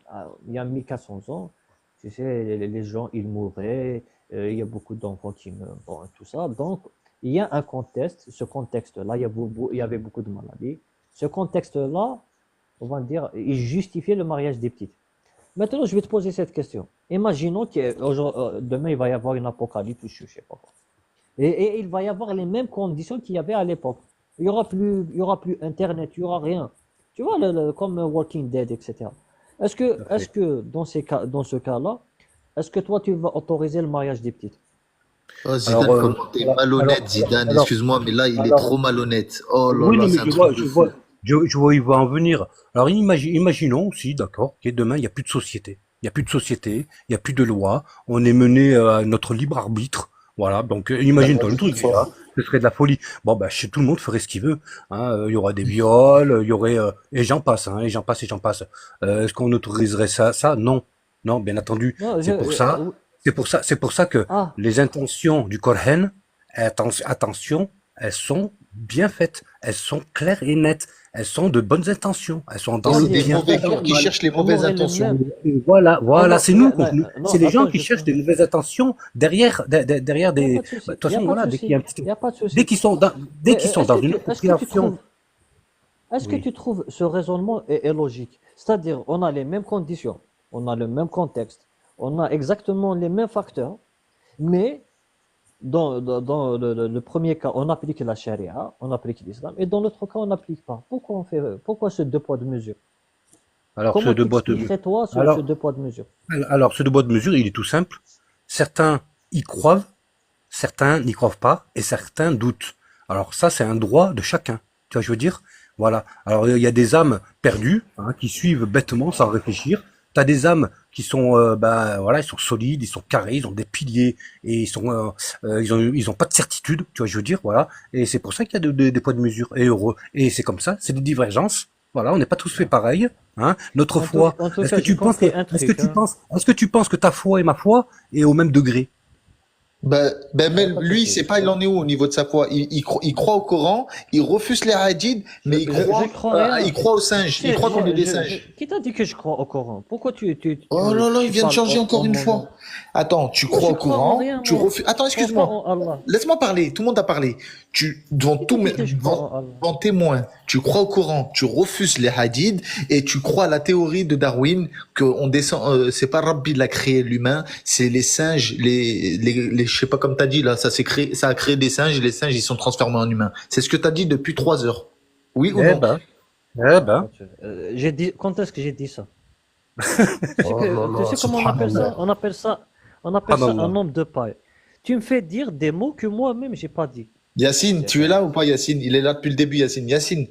y a 1400 ans, tu sais, les gens, ils mouraient, il y a beaucoup d'enfants qui meurent, bon, tout ça. Donc, il y a un contexte, ce contexte-là, il y avait beaucoup de maladies. Ce contexte-là, on va dire, il justifiait le mariage des petites. Maintenant, je vais te poser cette question. Imaginons que demain, il va y avoir une apocalypse, je sais pas quoi. Et il va y avoir les mêmes conditions qu'il y avait à l'époque. Il y aura plus Internet, il y aura rien. Tu vois, comme Walking Dead, etc. Est-ce que dans ce cas-là, est-ce que toi, tu vas autoriser le mariage des petites? Oh, Zidane, comment t'es malhonnête, Zidane, excuse-moi, mais là, il est trop malhonnête. Oh là oui, là, non, mais c'est un truc de fou. je vois où il va en venir. Alors, imaginons aussi, d'accord, que demain, il n'y a plus de société. Il n'y a plus de société, il n'y a plus de loi. On est mené à notre libre arbitre. Voilà, donc imagine-toi le truc, déjà, ce serait de la folie. Bon, bah, chez tout le monde ferait ce qu'il veut. Hein. Il y aura des viols, il y aurait... et j'en passe, hein, et j'en passe, et j'en passe. Est-ce qu'on autoriserait ça? Non. Non, bien entendu. Non, C'est pour ça que ah, les intentions du Coran, attention, elles sont bien faites, elles sont claires et nettes, elles sont de bonnes intentions, elles sont dans Et le c'est des bien. mauvais cœurs qui cherchent les on mauvaises aurait le intentions. même. Et voilà, c'est nous, Non, c'est les gens attends, qui cherchent des mauvaises intentions derrière il n'y a des. pas de souci. De toute Il n'y a façon, pas de voilà, dès qu'il y a un souci. petit, Il n'y a pas de dès souci. qu'ils sont dans, dès Mais qu'ils sont dans une est-ce que tu appropriation, trouves, est-ce que oui. tu trouves ce raisonnement est logique? C'est-à-dire, on a les mêmes conditions, on a le même contexte, on a exactement les mêmes facteurs, mais dans le premier cas, on applique la charia, on applique l'islam, et dans l'autre cas, on n'applique pas. Pourquoi ce deux poids, deux mesures? Alors, Comment t'expliquerais toi ce alors, deux poids, deux mesures? alors, ce devoir de mesure, il est tout simple. Certains y croient, certains n'y croient pas, et certains doutent. Alors ça, c'est un droit de chacun. Tu vois, je veux dire, voilà. Alors il y a des âmes perdues hein, qui suivent bêtement sans réfléchir. T'as des âmes qui sont, voilà, ils sont solides, ils sont carrés, ils ont des piliers et ils ont pas de certitude. Tu vois, je veux dire, voilà. Et c'est pour ça qu'il y a des poids de mesure. Et heureux. Et c'est comme ça, c'est des divergences. Voilà, on n'est pas tous fait pareil. Hein. Notre foi. En tout Est-ce cas, que j'ai tu penses compris un truc. Hein. est-ce que tu penses que ta foi et ma foi est au même degré? Ben Il n'y a même pas de lui, souci. c'est pas, il en est où au niveau de sa foi? Il croit au Coran, il refuse les hadiths, mais Je crois rien. il croit aux singes, il croit qu'on est des singes. Qui t'a dit que je crois au Coran? Pourquoi Oh là là, il tu vient de parles changer encore au une nom fois. Attends, tu Moi, crois je au crois en Coran, rien, tu moi. refuses. Attends, Je crois pas excuse-moi. en Allah. Laisse-moi parler, tout le monde a parlé. Devant Qui t'a dit que je crois en Allah? devant témoin, tu crois au Coran, tu refuses les hadiths et tu crois à la théorie de Darwin que on descend, c'est pas Rabbi l'a créé l'humain, c'est les singes, je sais pas comme t'as dit là, ça a créé des singes et les singes ils sont transformés en humains. C'est ce que t'as dit depuis 3 heures. Oui ou Eh non? ben. J'ai dit, quand est-ce que j'ai dit ça? Oh Tu là là, sais comment on appelle ça? subhanallah. On appelle ça Subhanallah. un homme de paille. Tu me fais dire des mots que moi-même j'ai pas dit. Yacine, tu es là ou pas Yacine? Il est là depuis le début Yacine. Yacine.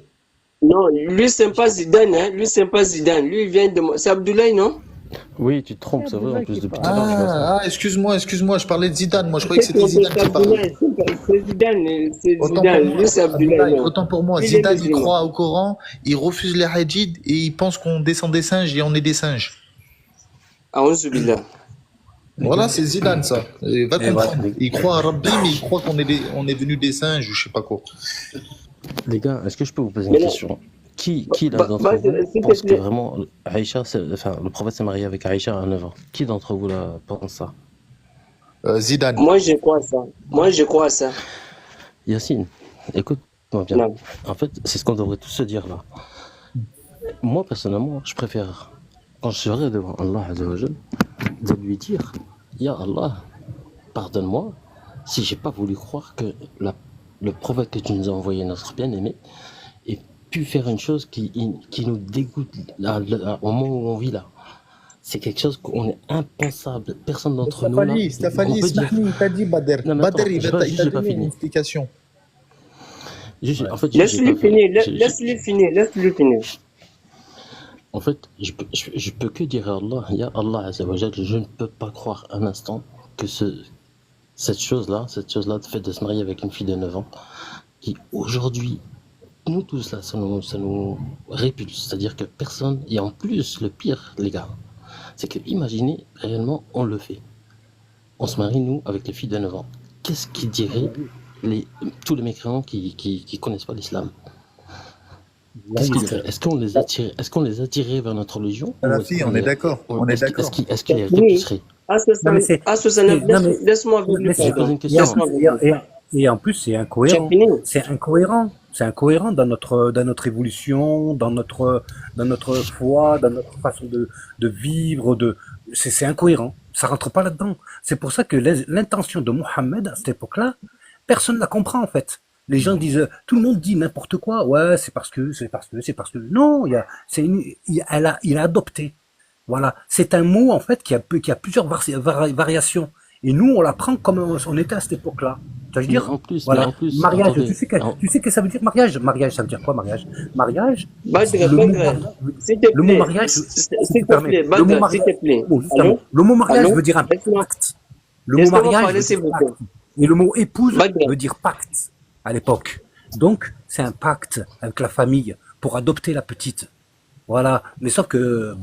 Non, lui, c'est pas Zidane, hein. Lui, c'est pas Zidane. Lui, il vient de... C'est Abdoulaye, non? Oui, tu te trompes, c'est vrai, en plus, depuis tout à l'heure, tu vois ça. Excuse-moi, je parlais de Zidane. Moi, je croyais que C'est c'était Zidane qui parlait. Abdoulaye, c'est Zidane. C'est Autant pour Zidane. moi, Lui, c'est Abdoulaye. Abdoulaye, non. autant pour moi, Lui, il est Zidane, il musulman. croit au Coran, il refuse les hadiths et il pense qu'on descend des singes et on est des singes. Aouzubillah. Voilà, c'est Zidane, ça. Et va Et voilà. comprendre. Il croit à Rabbi, mais il croit qu'on est venu des singes ou je sais pas quoi. Les gars, est-ce que je peux vous poser une Mais non. question? Qui là Bah, d'entre bah, vous s'il te pense que plaît. vraiment Aïcha, enfin, le prophète s'est marié avec Aïcha à 9 ans? Qui d'entre vous là pense ça? Zidane. Moi, je crois à ça. Moi, je crois à ça. Yacine, écoute-moi bien. Non. En fait, c'est ce qu'on devrait tous se dire là. Moi, personnellement, je préfère, quand je serai devant Allah Azza wa Jal, de lui dire, Ya Allah, pardonne-moi si j'ai pas voulu croire que le prophète que tu nous as envoyé, notre bien-aimé, ait pu faire une chose qui nous dégoûte au moment où on vit là. C'est quelque chose qu'on est impensable. Personne d'entre nous là. Stafali, on peut dire. il t'a dit Bader. Non, mais attends, Bader, il t'a j'ai pas donné une fini. explication. En fait, Laisse-lui finir. Laisse-lui finir. Laisse-lui finir. En fait, je peux que dire à Allah, Ya Allah Azza wa Jal, je ne peux pas croire un instant que cette chose-là, le fait de se marier avec une fille de 9 ans, qui aujourd'hui, nous tous là, ça nous répulse. C'est-à-dire que personne, et en plus, le pire, les gars, c'est que imaginez, réellement, on le fait. on se marie, nous, avec les filles de 9 ans. Qu'est-ce qu'ils diraient tous les mécréants qui connaissent pas l'islam? Qu'est-ce qu'ils diraient? Est-ce qu'on les attirerait vers notre religion? La fille, on est d'accord. On est d'accord. Est-ce qu'il y a réputerait? Laisse-moi Je pose une question. Et en plus, c'est incohérent. C'est incohérent dans notre évolution, dans notre foi, dans notre façon de vivre. C'est incohérent. Ça rentre pas là-dedans. C'est pour ça que l'intention de Mohammed à cette époque-là, personne ne la comprend en fait. Les gens disent, tout le monde dit n'importe quoi. Ouais, c'est parce que. Non, il a adopté. Voilà, c'est un mot en fait qui a plusieurs variations. Et nous, on l'apprend comme on était à cette époque-là. Tu veux dire, voilà. Mariage, attendez, tu sais que ça veut dire mariage. Mariage, ça veut dire quoi, mariage? Mariage, le mot mariage, s'il te plaît, le mot mariage veut dire un pacte. Le mot mariage veut dire pacte. Et le mot épouse veut dire pacte à l'époque. Donc, c'est un pacte avec la famille pour adopter la petite. Voilà. Mais sauf que,